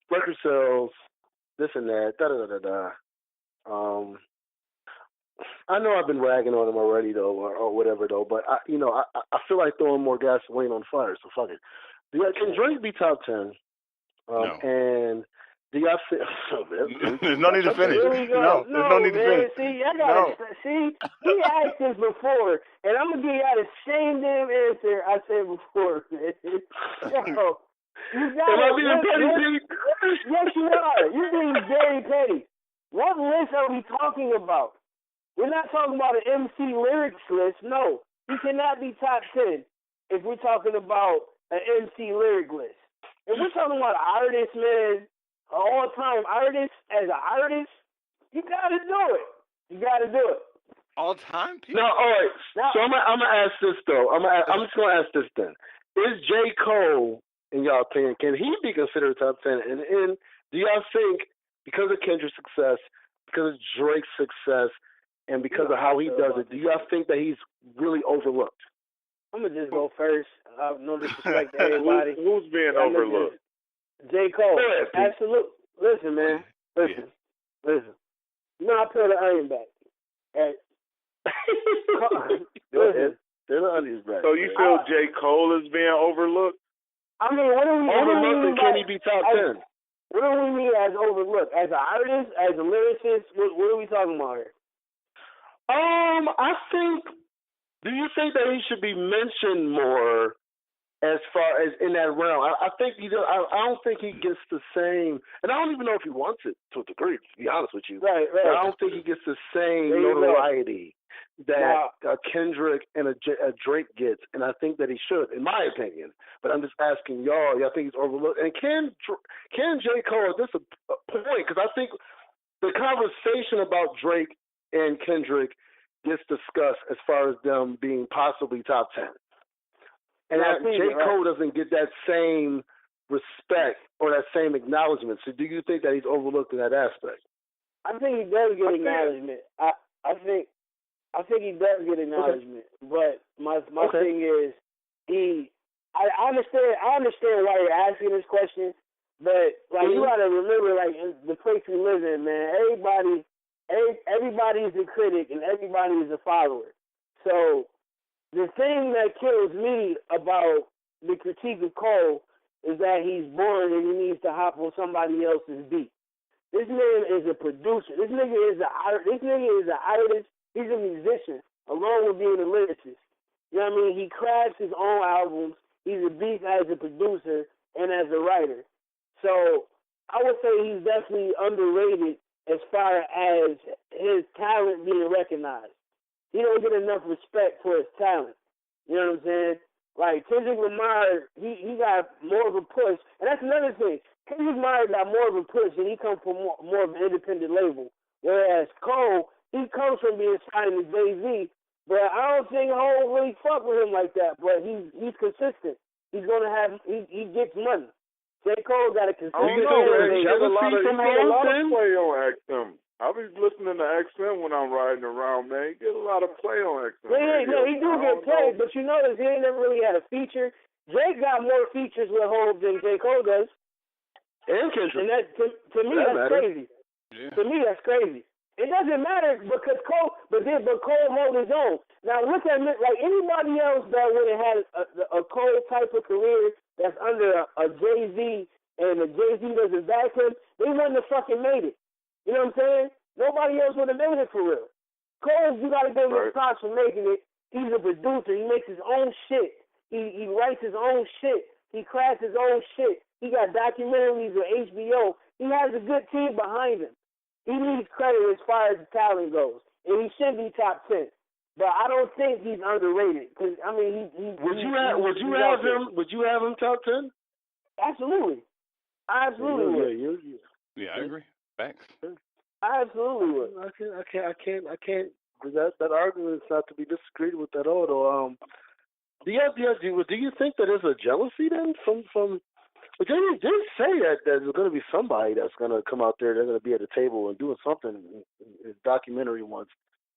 Record sales, this and that, I know I've been ragging on them already though, or whatever though, but I feel like throwing more gasoline on fire. So fuck it. Can Drake be top 10? No. And do y'all see? There's no need to finish. No, there's no need to finish. See, he asked this before, and I'm gonna give y'all the same damn answer I said before, man. Yo. Am I being petty? Yes, you are. You're being very petty. What list are we talking about? We're not talking about an MC lyrics list. No, he cannot be top 10 if we're talking about an MC lyric list. If we're talking about an artist, man, an all-time artist as an artist, you gotta do it. You gotta do it. all-time people. No, all right. So I'm gonna ask this though. I'm just gonna ask this then. Is J. Cole, in y'all opinion, can he be considered top 10? And do y'all think because of Kendrick's success, because of Drake's success, and because of how he does it, do y'all think that he's really overlooked? I'm gonna just go first. No disrespect to everybody. Who's being overlooked? J. Cole. Absolutely. Listen, man. Listen. You know I peel the onion back. Go ahead. Peel the onion back. So you feel J. Cole is being overlooked? I mean, what do we overlooked? Can he be top 10? What do we mean as overlooked? As an artist, as a lyricist? What are we talking about here? I think. Do you think that he should be mentioned more as far as in that realm? I think he does. I don't think he gets the same, and I don't even know if he wants it to a degree. To be honest with you, right. But I don't think he gets the same notoriety that Kendrick and a Drake gets, and I think that he should, in my opinion. But I'm just asking y'all. Y'all think he's overlooked? And can J. Cole at this point? Because I think the conversation about Drake and Kendrick gets discussed as far as them being possibly top 10. And J. Cole doesn't get that same respect or that same acknowledgement. So do you think that he's overlooked in that aspect? I think he does get acknowledgement. I think he does get acknowledgement. Okay. But my thing is I understand why you're asking this question, but like you gotta remember, like in the place we live in, man, everybody is a critic and everybody is a follower. So the thing that kills me about the critique of Cole is that he's boring and he needs to hop on somebody else's beat. This man is a producer. This nigga is an artist. He's a musician, along with being a lyricist. You know what I mean? He crafts his own albums. He's a beast as a producer and as a writer. So I would say he's definitely underrated as far as his talent being recognized. He don't get enough respect for his talent. You know what I'm saying? Like Kendrick Lamar, he got more of a push. And that's another thing. Kendrick Lamar got more of a push and he comes from more of an independent label. Whereas Cole, he comes from being signed to Jay-Z. But I don't think Cole really fuck with him like that. But he's consistent. He's gonna have he gets money. J. Cole got a consistent. He get a lot of play on XM. I be listening to XM when I'm riding around, man. He get a lot of play on XM. He do get play, but you notice he ain't never really had a feature. Drake got more features with Hov than J. Cole does. And Kendrick. And that to me that's crazy. Yeah. To me that's crazy. It doesn't matter because Cole hold his own. Now look at like anybody else that would have had a Cole type of career that's under a Jay-Z and a Jay-Z doesn't back him, they wouldn't have fucking made it. You know what I'm saying? Nobody else would have made it for real. Cole, you gotta give him props for making it. He's a producer. He makes his own shit. He writes his own shit. He crafts his own shit. He got documentaries with HBO. He has a good team behind him. He needs credit as far as the talent goes, and he should be top 10. But I don't think he's underrated. Cause I mean, would you have him top 10? Absolutely, I absolutely would. Yeah, I agree. Thanks. I absolutely would. I can't. That argument is not to be disagreed with at all. Though. Do you think that there's a jealousy then from? But they say that there's going to be somebody that's going to come out there. They're going to be at the table and doing something in a documentary once,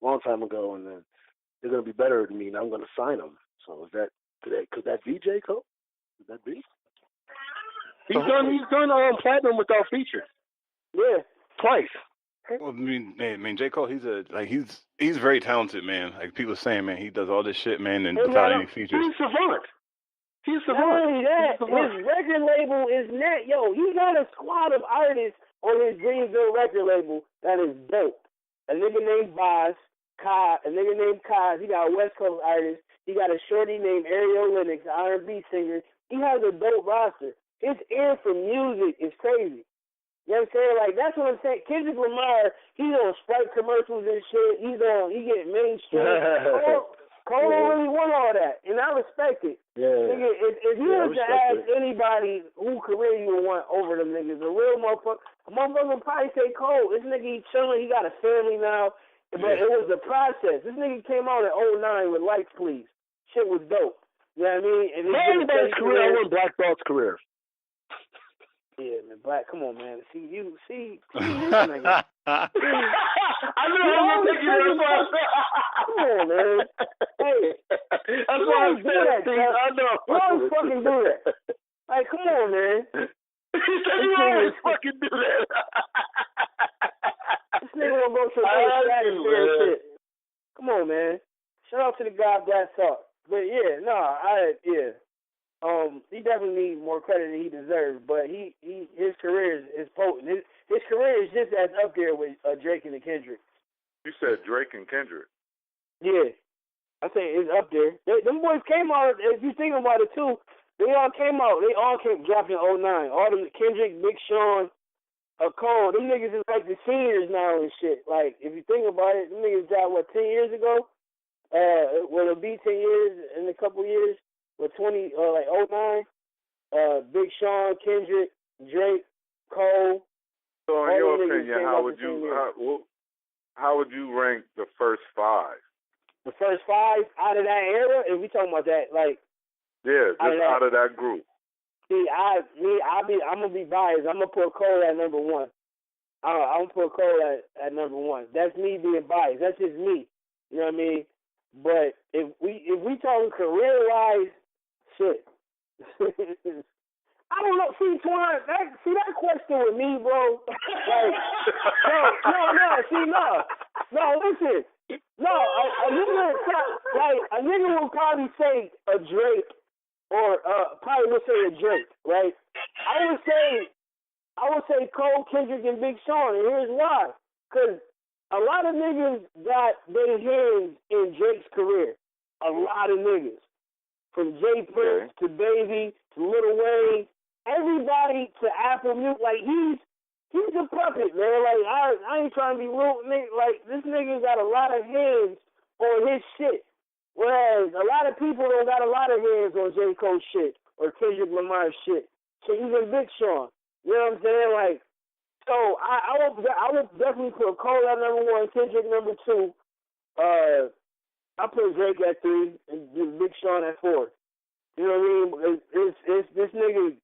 a long time ago, and then they're going to be better than me, and I'm going to sign them. So could that be J. Cole? Could that be? He's done platinum without features. Yeah, twice. Well, I mean, J. Cole, he's very talented, man. Like people saying, man, he does all this shit, man, and without any features. He's savant. Not only that, his record label is net. Yo, he got a squad of artists on his Dreamville record label that is dope. A nigga named Boz, a nigga named Kaz. He got a West Coast artist. He got a shorty named Ariel Lennox, an R&B singer. He has a dope roster. His ear for music is crazy. You know what I'm saying? Like, that's what I'm saying. Kendrick Lamar, he's on Sprite commercials and shit. He get mainstream. Cole don't really want all that, and I respect it. Yeah. Nigga, if you was to ask anybody who career you would want over them niggas, a real motherfucker would probably say Cole. This nigga, he chilling. He got a family now. But it was the process. This nigga came out in 2009 with Lights Please. Shit was dope. You know what I mean? And everybody's career, I want Black Thought's career. Yeah, man, Black. Come on, man. See this nigga. I knew I was gonna take you there. Come on, man. Hey, that's why I'm saying. I know. You always fucking do that. Like, come on, man. He said you always fucking do that. This nigga gonna go to the shit. Come on, man. Shout out to the guy Black Thought. But yeah, he definitely needs more credit than he deserves. But his career is potent. His career is just as up there with Drake and Kendrick. You said Drake and Kendrick. Yeah, I say it's up there. Them boys came out. If you think about it too, they all came out. They all came dropped in 2009. All them Kendrick, Big Sean, Cole. Them niggas is like the seniors now and shit. Like if you think about it, them niggas dropped 10 years ago. It'll be 10 years in a couple years. With 20, like 2009, Big Sean, Kendrick, Drake, Cole. So in your opinion, how would you rank the first 5? The first 5 out of that era? If we talking about that, like out of that group. See, I'm gonna be biased. I'm gonna put Cole at number 1. I'm gonna put Cole at number 1. That's me being biased. That's just me. You know what I mean? But if we talking career wise, shit. I don't know. See, Twan, that question with me, bro. Like, no. Listen, no. A nigga will probably say a Drake, or probably would say a Drake, right? I would say Cole, Kendrick, and Big Sean, and here's why. Because a lot of niggas got their hands in Drake's career. A lot of niggas. From Jay Prince to Baby to Lil Wayne, everybody to Apple Music. Like, he's a puppet, man. Like, I ain't trying to be rude. Like, this nigga got a lot of hands on his shit. Whereas a lot of people don't got a lot of hands on J. Cole's shit or Kendrick Lamar's shit. So even Big Sean. You know what I'm saying? Like, so I would definitely put Cole at number 1, Kendrick number 2. I put Drake at 3 and Big Sean at 4. You know what I mean? It's this nigga.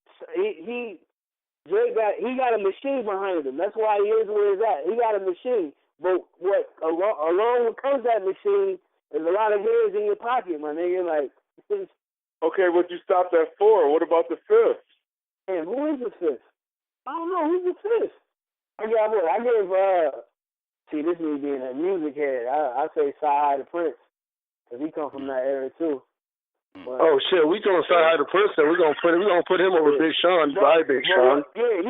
Drake got a machine behind him. That's why he is where he's at. He got a machine. But what along with comes that machine is a lot of hairs in your pocket, my nigga. Like, okay, but you stopped at 4. What about the 5th? Man, who is the 5th? I don't know. Who's the 5th? I gave see, this is me being a music head. I say Sci-Hi the Prince. Cause he come from that era too. But, oh shit, we gonna start out the person. We're gonna put him over Big Sean, Big Sean. Yeah.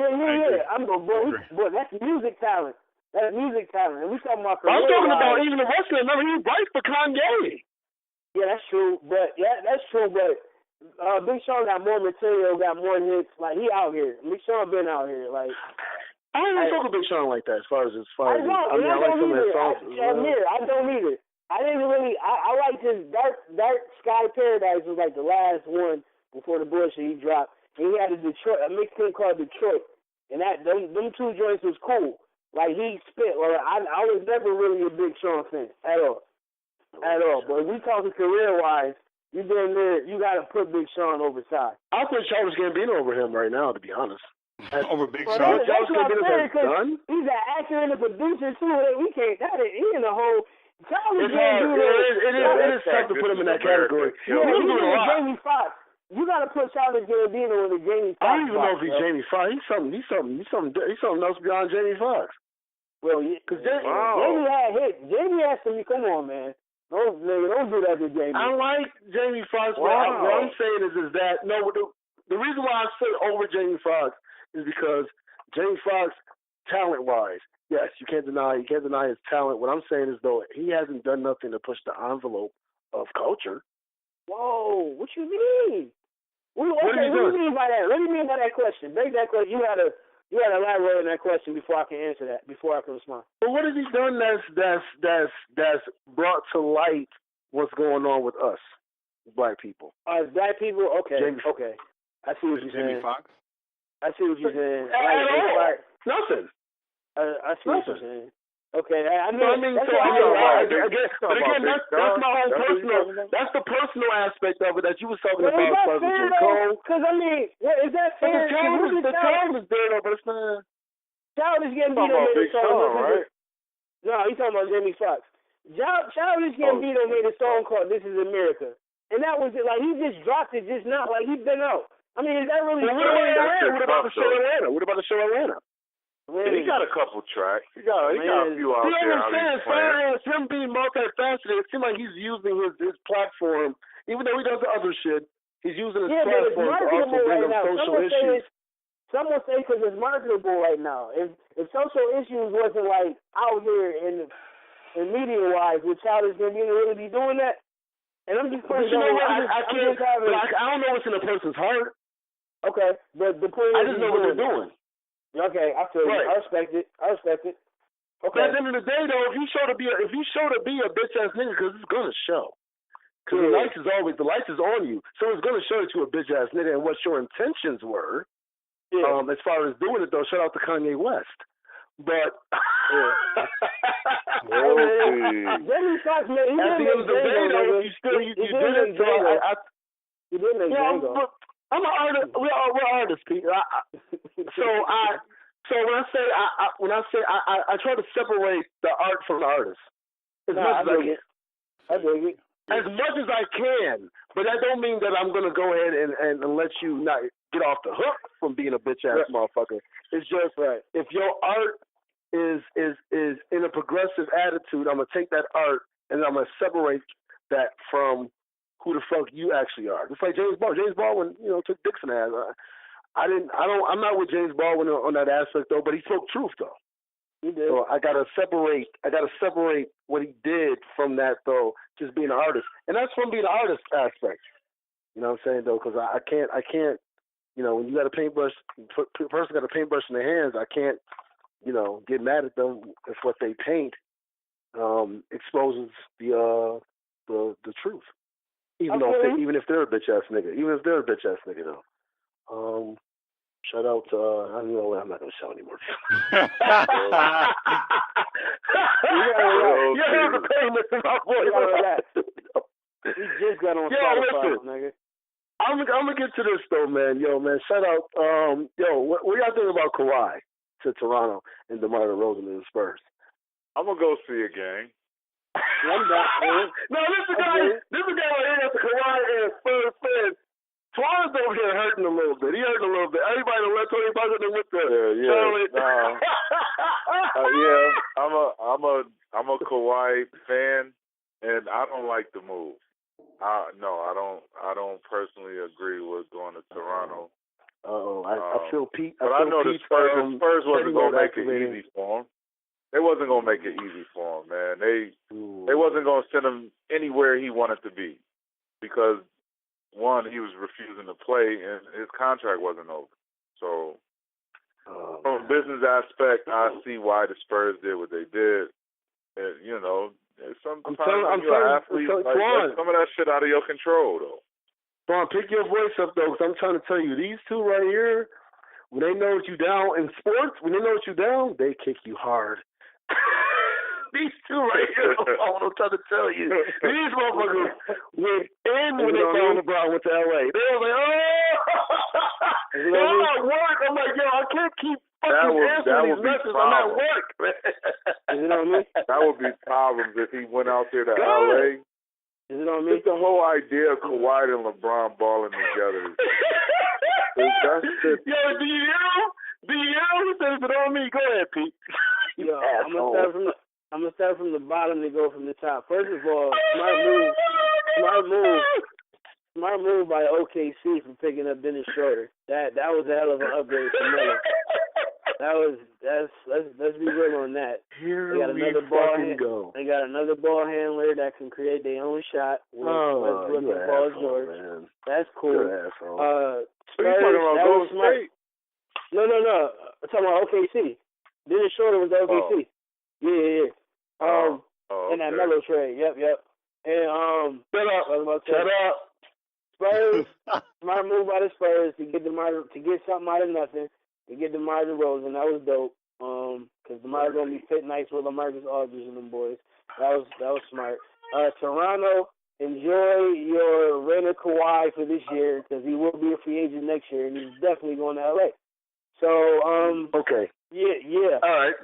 Boy, that's music talent. That's music talent. And we talking about. I'm talking about even the wrestling. Remember, he writes for Kanye. Yeah, that's true. But Big Sean got more material, got more hits. Like, he out here. Big Sean been out here. Like, I don't even talk with Big Sean like that. As far as I like some of his songs. Amir, I don't either. I didn't really. I liked his Dark Sky Paradise was like the last one before the bullshit he dropped. And he had a mixtape called Detroit, and them 2 joints was cool. Like, he spit. Like, I was never really a Big Sean fan at all. But if we talking career wise, you gotta put Big Sean over Side. I put Childish Gambino over him right now, to be honest. Over Big Sean. That's what I'm saying, because he's an actor and a producer too. We can't. He in the whole. It is tough to put him in that category. Yeah, he's doing Jamie Foxx. You gotta put Childish Gambino in the Jamie Foxx. I don't even know if he's Jamie Foxx. He's something else beyond Jamie Foxx. Well, yeah, because Jamie had hits. Jamie has to be. Come on, man. Don't do that to Jamie. I like Jamie Foxx. What I'm saying is that the reason why I say over Jamie Foxx is because Jamie Foxx, talent-wise, yes, you can't deny his talent. What I'm saying is, though, he hasn't done nothing to push the envelope of culture. Whoa, what you mean? What do you mean by that? What do you mean by that question? Make that question. You gotta elaborate on that question before I can answer that. Before I can respond. But what has he done that's brought to light what's going on with us, black people? Black people. Okay. Okay. I see what you're saying. Jamie Foxx. I see what you're saying. Nothing. I see what you're saying. Okay, I mean, but again, that's my own personal. That's the personal aspect of it that you was talking about. Is that fair though? Because I mean, is that fair? The tone is there though, but it's not. Childish Gambino made a song, right? No, he's talking about Jamie Foxx. Childish Gambino made a song called "This Is America," and that was it. Like he just dropped it just now. Like he's been out. I mean, is that really? What about the show Atlanta? What about the show Atlanta? Yeah, he got a couple tracks. He got a few out there. As far as him being multifaceted, it seems like he's using his platform, even though he does the other shit, he's using his platform to also bring up social issues. Some will say because it's marketable right now. If social issues wasn't like out here in media-wise, would Childish Gambino really be doing that? And I'm just putting I don't know what's in a person's heart. Okay, but the point is, I just know what they're doing. Okay, I feel you. I respect it. Okay. But at the end of the day, though, if you show to be a bitch ass nigga, because it's gonna show. Because the lights is on you, so it's gonna show that you a bitch ass nigga and what your intentions were. Yeah. As far as doing it though, shout out to Kanye West. But Jamie Foxx, man, he at the end of the day, though, you did it. You did make Django. I'm an artist. We're artists, Pete. So when I say I try to separate the art from the artist as much as I can. I dig it. As much as I can, but that don't mean that I'm gonna go ahead and let you not get off the hook from being a bitch ass motherfucker. It's just if your art is in a progressive attitude, I'm gonna take that art and I'm gonna separate that from who the fuck you actually are. Just like James Baldwin. James Baldwin, took dicks in the ass. I'm not with James Baldwin on that aspect though, but he spoke truth though. He did. So I gotta separate what he did from that though, just being an artist, and that's from being an artist aspect. You know what I'm saying though, because I can't. When you got a paintbrush, person got a paintbrush in their hands, I can't. Get mad at them if what they paint exposes the truth. Even if they're a bitch ass nigga, though. Shout out to I'm not gonna shout anymore. You heard the pain in my voice. We just got on Spotify, nigga. I'm gonna get to this though, man. Yo, man, shout out. What y'all think about Kawhi to Toronto and DeMar DeRozan and the Spurs? I'm gonna go see a game. No, this is a guy right here that's a Kawhi and Spurs fan. Toronto's over here hurting a little bit. He hurting a little bit. Everybody in the left Tony Parker with the Charlotte. I'm a Kawhi fan, and I don't like the move. I don't personally agree with going to Toronto. I feel Pete. But I know the Spurs wasn't gonna make it easy for him. They wasn't gonna make it easy for him, man. They wasn't gonna send him anywhere he wanted to be, because one, he was refusing to play and his contract wasn't over. So from a business aspect, I see why the Spurs did what they did. And, sometimes you're an athlete, some of that shit out of your control, though. Ron, pick your voice up, though, because I'm trying to tell you, these two right here, when they know what you down in sports, they kick you hard. These two right here, I'm trying to tell you. These motherfuckers went in when they found LeBron went to L.A. They was like, I'm at work. I'm like, I can't keep fucking answering these messages. I'm at work, man. You know what I mean? That would be problems if he went out there to L.A. Is it on me? Just the whole idea of Kawhi and LeBron balling together. That's just... Yo, do you says it on me? Go ahead, Pete. Yo, I'm gonna start from the bottom and go from the top. First of all, smart move by OKC for picking up Dennis Schroeder. That was a hell of an upgrade for Miller. Let's be real on that. They got another ball handler that can create their own shot with Westbrook and Paul George. Man. That's cool. Spurs, that was smart. No. I'm talking about OKC. Dennis Schroeder was OKC. Yeah. In that Melo trade. Yep. And Shut up. Spurs, smart move by the Spurs to get something out of nothing. To get DeMar DeRozan, that was dope. Because DeMar's gonna be fit nice with LaMarcus Aldridge and them boys. That was smart. Toronto, enjoy your Reyna Kawhi for this year because he will be a free agent next year, and he's definitely going to LA. So, okay. Yeah. All right.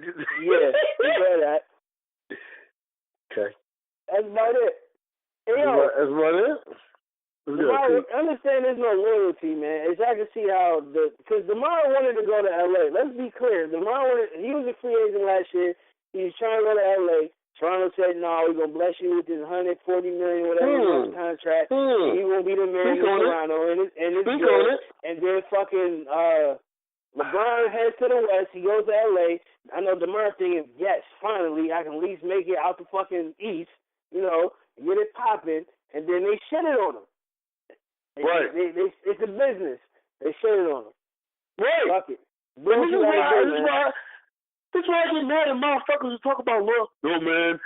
Yeah, enjoy that. Okay. That's about it. Hey, that's about it? DeMar, understand there's no loyalty, man. As I can see how because DeMar wanted to go to LA. Let's be clear. He was a free agent last year. He was trying to go to LA. Toronto said, no, we're going to bless you with this $140 million, whatever contract. He won't be the man in Toronto. And it's good. And then fucking LeBron heads to the West. He goes to LA. I know DeMar thinking, yes, finally, I can at least make it out the fucking East, get it popping. And then they shit it on him. Right. It's a business. They shit it on him. Right. Fuck it. That's why I get mad at motherfuckers who talk about love. No, man,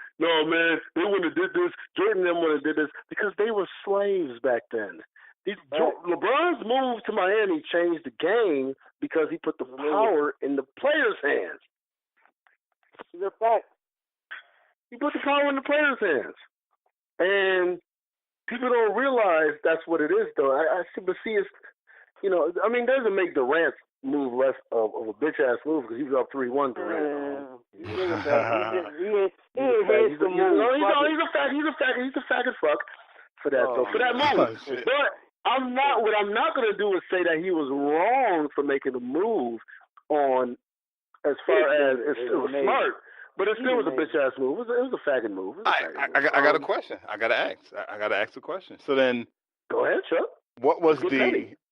they wouldn't have did this. Jordan and them wouldn't have did this because they were slaves back then. LeBron's move to Miami changed the game because he put the power in the players' hands. It's a fact. He put the power in the players' hands. And people don't realize that's what it is, though. I see it's, it doesn't make Durant's move less of a bitch-ass move because he was up 3-1 Durant. He's a faggot fuck for that, though, for that move. But what I'm not going to do is say that he was wrong for making a move on as far as it was smart. But it still was a bitch-ass move. It was a faggot move. I got a question. I got to ask the question. So then... Go ahead, Chuck. What was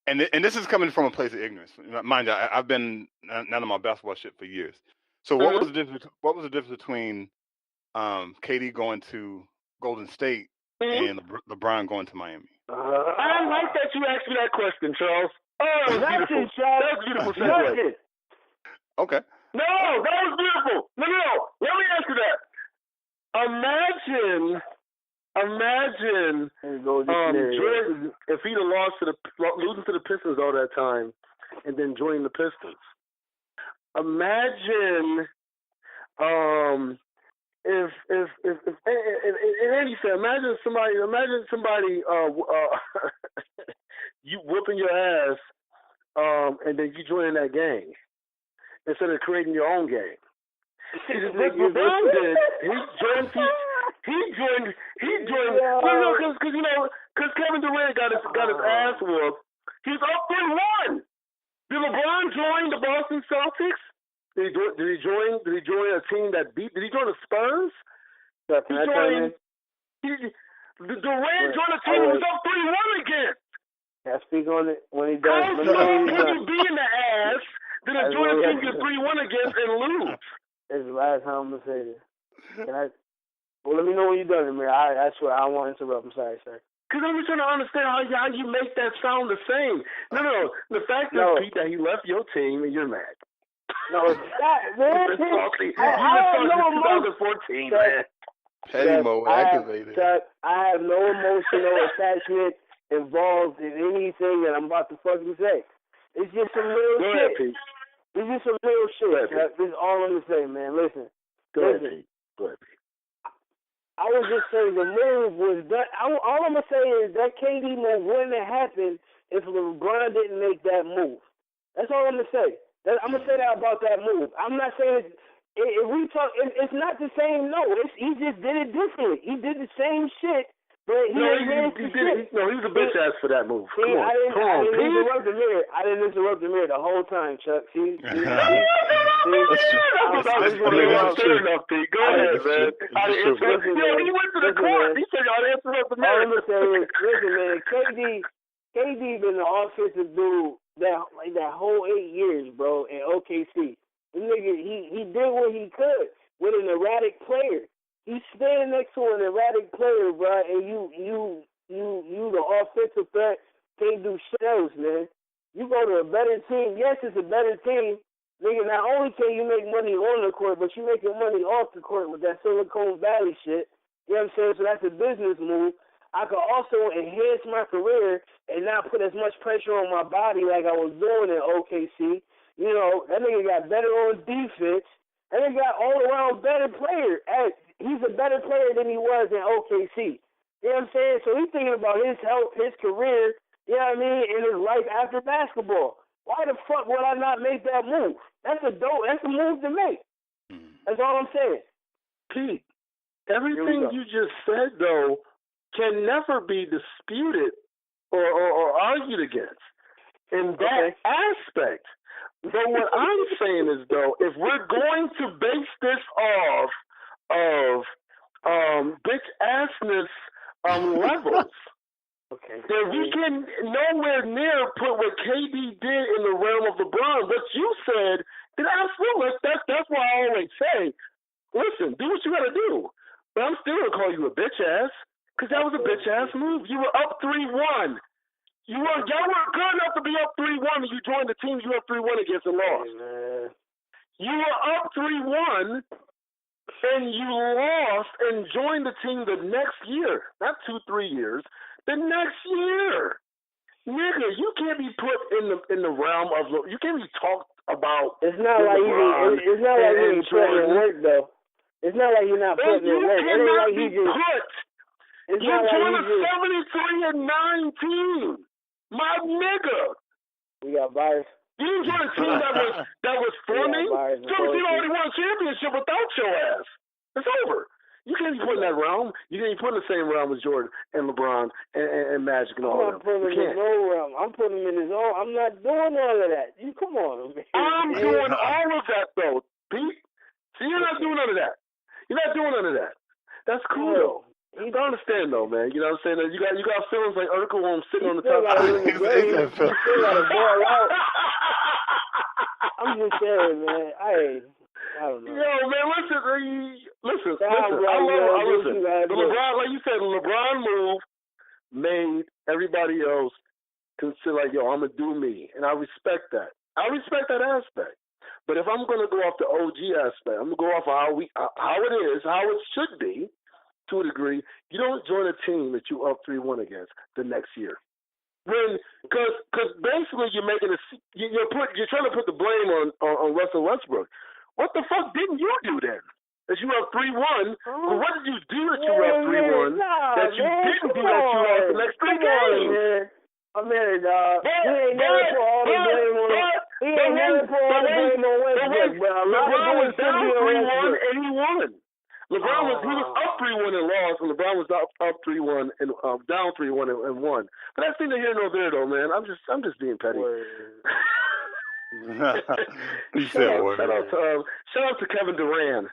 and this is coming from a place of ignorance. Mind you, I've been none of my basketball shit for years. So what was the difference? What was the difference between KD going to Golden State and LeBron going to Miami? I like that you asked me that question, Charles. Oh, that's beautiful. That's beautiful segue. Okay. No, that was beautiful. No. Let me ask you that. Imagine Jordan, if he'd have losing to the Pistons all that time and then joining the Pistons. Imagine if Andy said, imagine somebody you whooping your ass and then you joining that gang instead of creating your own gang. What LeBron did, he joined. Because Kevin Durant got his ass whooped. He was up 3-1. Did LeBron join the Boston Celtics? Did he join a team that beat? Did he join the Spurs? Durant joined a team that was up 3-1 again. I speak on it when he does. When you be in the ass, then join a team you're 3-1 against and lose. It's the last time I'm gonna say this. Well, let me know when you're done, Amir. I swear I won't interrupt. I'm sorry, sir. Because I'm just trying to understand how you make that sound the same. No. The fact is, Pete, that he left your team and you're mad. No, it's not, man. You've been salty since 2014, man. Petty mode activated. I have no emotional attachment involved in anything that I'm about to fucking say. It's just some real shit. Go ahead, Pete. It's just some real shit. This is all I'm going to say, man. Listen. Go ahead, Pete. I was just saying the move was done. All I'm going to say is that KD move wouldn't have happened if LeBron didn't make that move. That's all I'm going to say. I'm going to say that about that move. I'm not saying if we talk, it's not the same. No, he just did it differently. He did the same shit. But he was a bitch ass for that move. See, I didn't interrupt Amir. I didn't interrupt Amir the whole time, Chuck. See? Go ahead, man. He went to the court. He said, I'll interrupt Amir. All I'm going to say is, listen, man, KD been the offensive dude that whole 8 years, bro, in OKC. The nigga, he did what he could with an erratic player. He's standing next to an erratic player, bro, and you the offensive threat can't do shit else, man. You go to a better team. Yes, it's a better team. Nigga, not only can you make money on the court, but you making money off the court with that Silicon Valley shit. You know what I'm saying? So that's a business move. I could also enhance my career and not put as much pressure on my body like I was doing in OKC. You know, that nigga got better on defense. That nigga got all-around better player. He's a better player than he was in OKC. You know what I'm saying? So he's thinking about his health, his career, you know what I mean, and his life after basketball. Why the fuck would I not make that move? That's a move to make. That's all I'm saying. Pete, everything you just said, though, can never be disputed or argued against in that aspect. But what I'm saying is, though, if we're going to base this off of bitch-assness levels, then we can nowhere near put what KD did in the realm of LeBron. What you said, then absolutely, that's why I always say, listen, do what you got to do. But I'm still going to call you a bitch-ass because that was a bitch-ass move. You were up 3-1. Y'all were good enough to be up 3-1 and you joined the team you up 3-1 against and lost. Hey, you were up 3-1 and you lost and joined the team the next year. Not 2-3 years. The next year. Nigga, you can't be put in the realm of, you can't be talked about. It's not like you ain't putting in work, though. It's not like you're not putting in work. You cannot be put. You joined a 73-9 team. My nigga. We got bias. You didn't join a team that was forming. So you already won a championship without your ass. It's over. You can't be put in that realm. You can't be put in the same realm as Jordan and LeBron and Magic and all that. I'm not putting him in no realm. I'm putting him in his own. I'm not doing all of that. You come on, man. I'm doing all of that though, Pete. See, you're not doing none of that. You're not doing none of that. That's cool though. You don't understand though, man. You know what I'm saying? You got feelings like Urkel when I'm sitting on the top of the game. You still gotta ball out. I'm just saying, man. I don't know. Yo, man, listen. I listen. The LeBron, like you said, the LeBron move made everybody else consider like, yo, I'm gonna do me, and I respect that. I respect that aspect. But if I'm gonna go off the OG aspect, I'm gonna go off of how it is, how it should be, to a degree. You don't join a team that you up 3-1 against the next year. Because basically you're trying to put the blame on Russell Westbrook. What the fuck didn't you do then? That you up 3-1. But what did you do that you were up 3-1? That you didn't do that you lost the next 3 games? Amir, dog. He ain't never put all the blame on Westbrook. LeBron was down 3-1 and he won. LeBron was up 3-1 and lost, and LeBron was up 3-1 and down 3-1 and won. But that's neither here nor there, though, man. I'm just being petty. You said word. Shout out to Kevin Durant.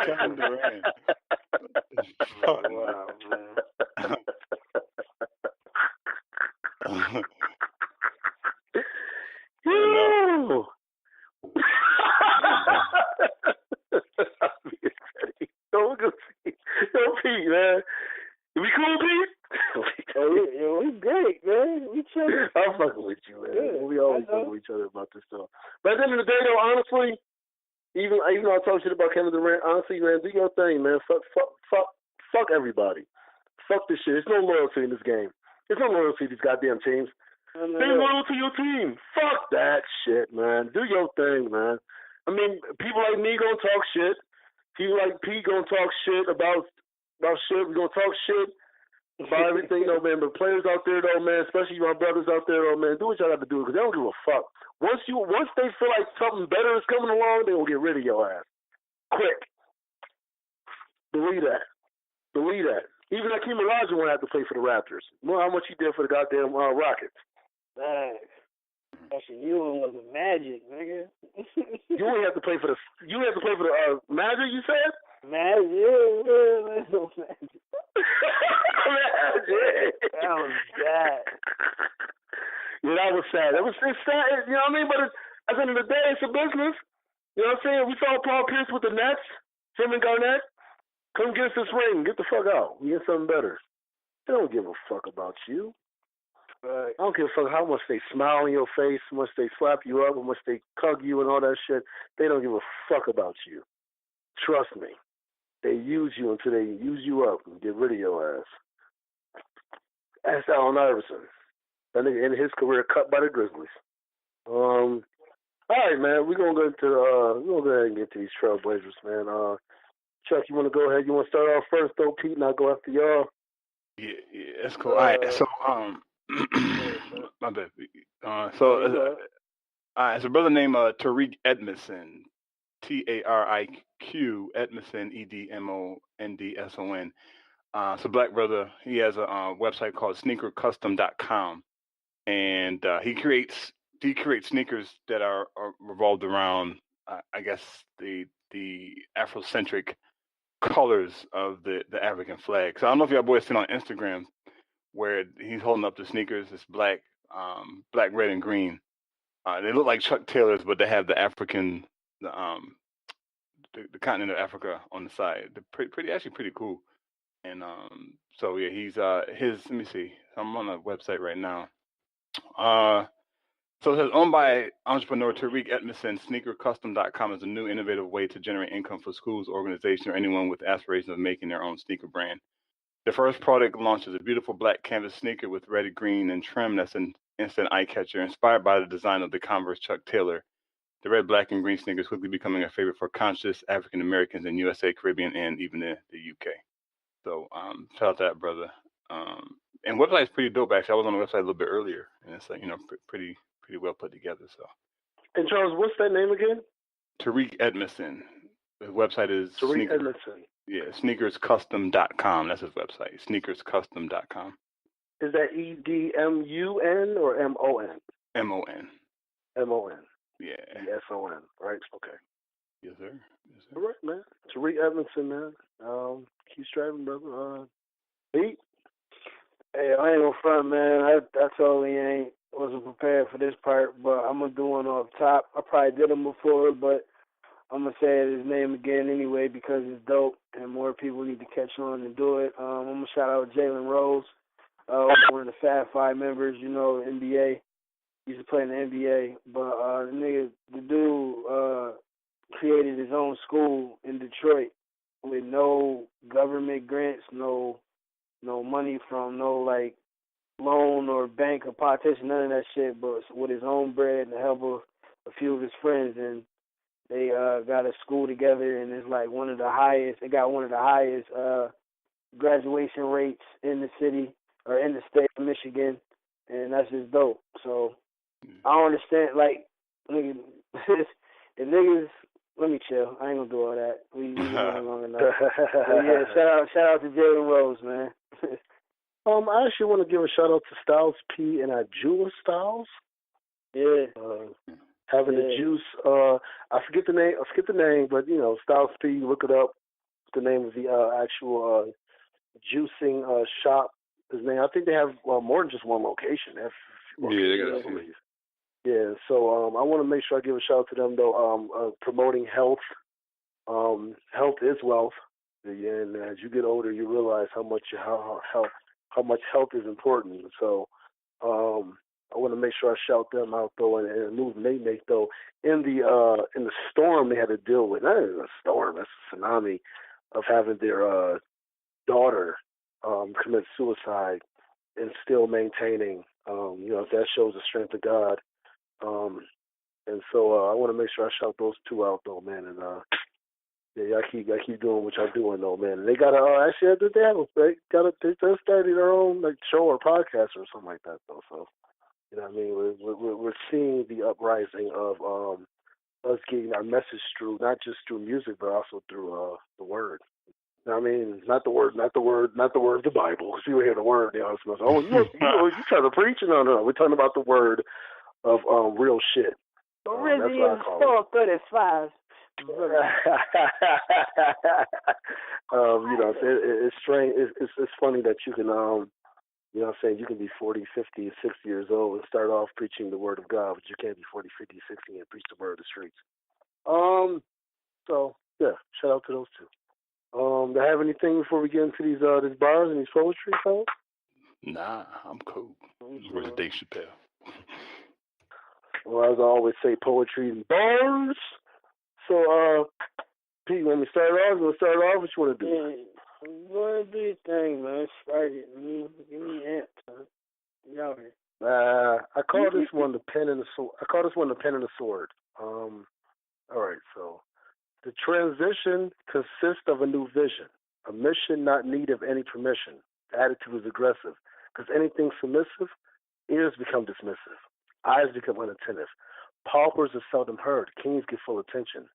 Kevin Durant. Wow, man. Yo. Don't Pete, man. We cool, Pete? We great, man. We chilling. I'm fucking with you, man. Yeah, we always fucking with each other about this stuff. But at the end of the day, though, honestly, even though I talk shit about Kevin Durant, honestly, man, do your thing, man. Fuck everybody. Fuck this shit. There's no loyalty in this game. There's no loyalty to these goddamn teams. Stay loyal to your team. Fuck that shit, man. Do your thing, man. I mean, people like me gonna talk shit. People like Pete gonna talk shit about shit. We gonna talk shit about everything, though, man. But players out there, though, man, especially my brothers out there, though, man, do what y'all got to do because they don't give a fuck. Once they feel like something better is coming along, they will get rid of your ass quick. Believe that. Even Hakeem Olajuwon won't have to play for the Raptors. Know how much he did for the goddamn Rockets. Thanks. Actually, you was a Magic, nigga. You only have to play for the Magic. You said Magic. Magic. That was sad. Yeah, that was sad. It's sad. You know what I mean? But at the end of the day, it's a business. You know what I'm saying? We saw Paul Pierce with the Nets. Him and Garnett. Come get us this ring. Get the fuck out. We get something better. They don't give a fuck about you. Right. I don't give a fuck how much they smile in your face, how much they slap you up, how much they hug you and all that shit. They don't give a fuck about you. Trust me. They use you until they use you up and get rid of your ass. That's Allen Iverson. That nigga in his career cut by the Grizzlies. All right, man. We're gonna go ahead and get to these Trailblazers, man. Chuck, you wanna go ahead? You wanna start off first though, Pete, and I'll go after y'all. Yeah, that's cool. All right, so my bad. So it's a brother named Tariq Edmondson, Tariq Edmondson, Edmondson. It's a black brother. He has a website called sneakercustom.com, and he creates sneakers that are revolved around, I guess, the Afrocentric colors of the African flag. So I don't know if y'all boys seen on Instagram where he's holding up the sneakers. It's black, red, and green. They look like Chuck Taylors, but they have the African, the continent of Africa on the side. They're pretty cool. And so yeah, he's his. Let me see. I'm on the website right now. So it says, owned by entrepreneur Tariq Edmondson, sneakercustom.com is a new innovative way to generate income for schools, organizations, or anyone with aspirations of making their own sneaker brand. The first product launched is a beautiful black canvas sneaker with red, green, and trim that's an instant eye catcher, inspired by the design of the Converse Chuck Taylor. The red, black, and green sneakers quickly becoming a favorite for conscious African Americans in USA, Caribbean, and even the UK. So shout out to that brother. And website is pretty dope. Actually, I was on the website a little bit earlier, and it's like pretty well put together. So. And Charles, what's that name again? Tariq Edmondson. The website is Tariq Edmondson. Yeah, sneakerscustom.com. That's his website. Sneakerscustom.com. Is that EDMUN or MON? MON. MON. Yeah. SON. Right. Okay. Yes, sir. All right, man. Tariq Edmondson, man. Keep striving, brother. Pete. Hey, I ain't gonna front, man. I totally wasn't prepared for this part, but I'm gonna do one off top. I probably did him before, but I'm gonna say his name again anyway because it's dope and more people need to catch on and do it. I'm gonna shout out Jalen Rose, one of the Fab Five members. You know, the NBA. He used to play in the NBA, but the dude created his own school in Detroit with no government grants, no money from no like loan or bank or politician, none of that shit, but with his own bread and the help of a few of his friends, and they got a school together, and it's like one of the highest graduation rates in the city or in the state of Michigan, and that's just dope. So I don't understand, like, nigga, the niggas. Let me chill. I ain't gonna do all that. We been on long enough. But yeah, shout out to Jalen Rose, man. I actually want to give a shout out to Styles P and Jula Styles. Yeah. Having the juice. I forget the name, but Styles P. Look it up. The name of the actual juicing shop. His name. I think they have more than just one location. They have they got a few. Yeah, so I want to make sure I give a shout out to them though. Promoting health. Health is wealth. And as you get older, you realize how much health is important. So I want to make sure I shout them out though, and a move they make though in the storm they had to deal with. Not even a storm, that's a tsunami of having their daughter commit suicide and still maintaining. That shows the strength of God. And so I want to make sure I shout those two out though, man. And I keep doing what y'all doing though, man. And they got actually they started their own like show or podcast or something like that though. So you know what I mean, we're seeing the uprising of us getting our message through, not just through music, but also through the word. I mean, not the word of the Bible. Because you hear the word, you trying to preach? No. We're talking about the word of real shit. Corinthians 4:35. It's strange. It's funny that you can, you can be 40, 50, 60 years old and start off preaching the word of God, but you can't be 40, 50, 60 and preach the word of the streets. So yeah, shout out to those two. Do I have anything before we get into these bars and these poetry, folks? Nah, I'm cool. Where's Dave Chappelle? Well, as I always say, poetry and bars. So, Pete, when we start off, what you want to do? Yeah, go ahead and do your thing, man. Start it. Give me amp, son. Y'all here. I call this one the pen and the sword. All right, so the transition consists of a new vision, a mission not need of any permission. The attitude is aggressive, because anything submissive, ears become dismissive, eyes become unattentive. Paupers are seldom heard, kings get full attention.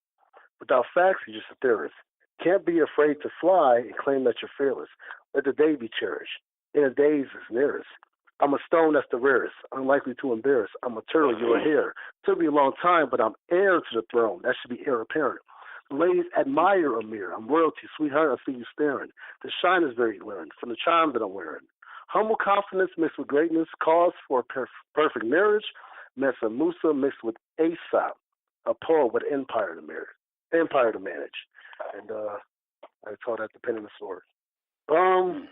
Without facts, you're just a theorist. Can't be afraid to fly and claim that you're fearless. Let the day be cherished. In a days is nearest. I'm a stone that's the rarest, unlikely to embarrass. I'm a turtle, you're a hare. Took me a long time, but I'm heir to the throne. That should be heir apparent. Ladies admire Amir. I'm royalty, sweetheart. I see you staring. The shine is very glaring from the charm that I'm wearing. Humble confidence mixed with greatness, cause for perfect marriage. Mesa Musa mixed with Aesop, a poet with empire to manage. And I call that the pen and the sword. Okay.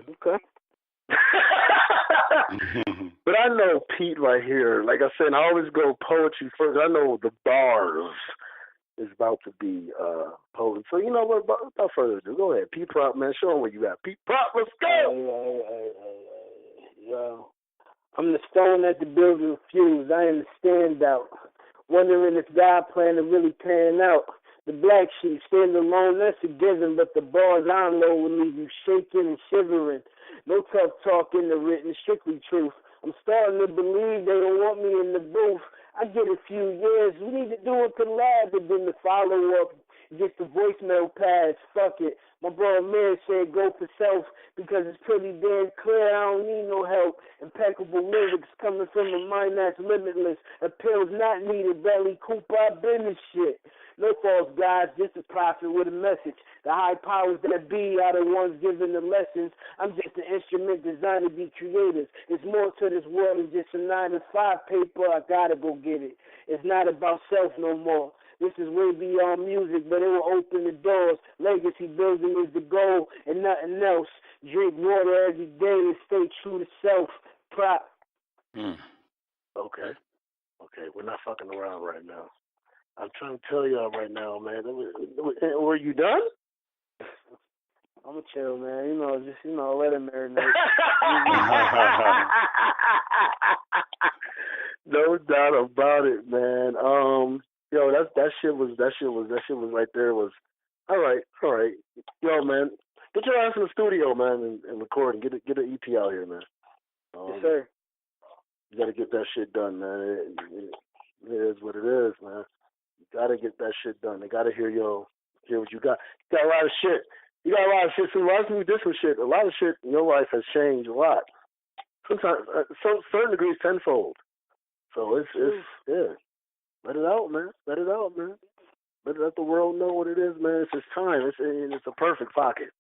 Okay. But I know Pete right here. Like I said, I always go poetry first. I know the bars is about to be potent. So you know what? Without further ado, go ahead, Pete Prop, man. Show them where you at. Pete Prop, let's go. Yo, I'm the stone that the building refused. I am the standout. Wondering if God plan to really pan out. The black sheep stand alone, that's a given, but the bars I unload will leave you shaking and shivering. No tough talk in the written, strictly truth. I'm starting to believe they don't want me in the booth. I get a few years, we need to do it to lab, but then the follow-up gets the voicemail pass. Fuck it. My bro Amir said go for self because it's pretty damn clear I don't need no help. Impeccable lyrics coming from a mind that's limitless. Appeals not needed, belly Cooper, I've been this shit. No false gods, just a prophet with a message. The high powers that be are the ones giving the lessons. I'm just an instrument designed to be creative. There's more to this world than just a 9-to-5 paper. I gotta go get it. It's not about self no more. This is way beyond music, but it will open the doors. Legacy building is the goal and nothing else. Drink water every day and stay true to self. Prop. Okay, we're not fucking around right now. I'm trying to tell y'all right now, man. Were you done? I'm going to chill, man. Let him marinate. No doubt about it, man. Yo, that shit was right there. Was all right. Yo, man, get your ass in the studio, man, and record and get an EP out here, man. Yes, sir. You got to get that shit done, man. It is what it is, man. You got to get that shit done. They got to hear what you got. You got a lot of shit. You got a lot of shit. So a lot of people did some shit. A lot of shit in your life has changed a lot. Sometimes, certain degrees tenfold. So it's yeah. Let it out, man. Let it the world know what it is, man. It's just time. It's a perfect pocket.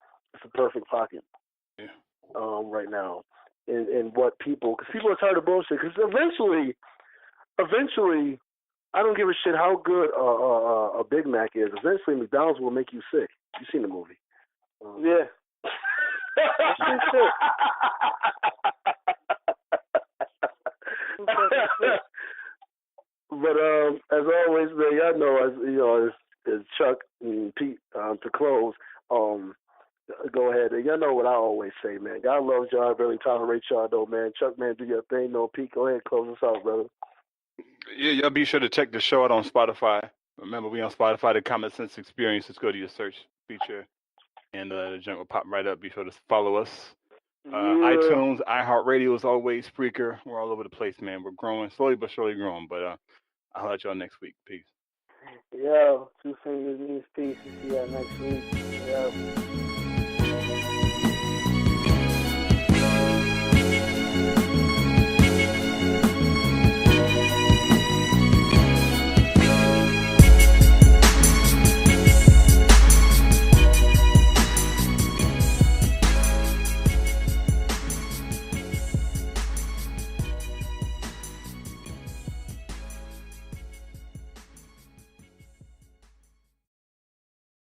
Yeah. Right now, in what because people are tired of bullshit. Because eventually, I don't give a shit how good a Big Mac is. Eventually, McDonald's will make you sick. You seen the movie? Yeah. But as always, man, y'all know as Chuck and Pete to close. Go ahead. Y'all know what I always say, man. God loves y'all, really tolerate y'all, though, man. Chuck, man, do your thing. No, Pete, go ahead, close us out, brother. Yeah, y'all be sure to check the show out on Spotify. Remember, we on Spotify, the Common Sense Experience. Just go to your search feature, and the junk will pop right up. Be sure to follow us. iTunes, iHeartRadio is always Spreaker. We're all over the place, man. We're growing, slowly but surely growing. But I'll let y'all next week. Peace. Yo, 2 fingers means peace. See y'all next week. Yo.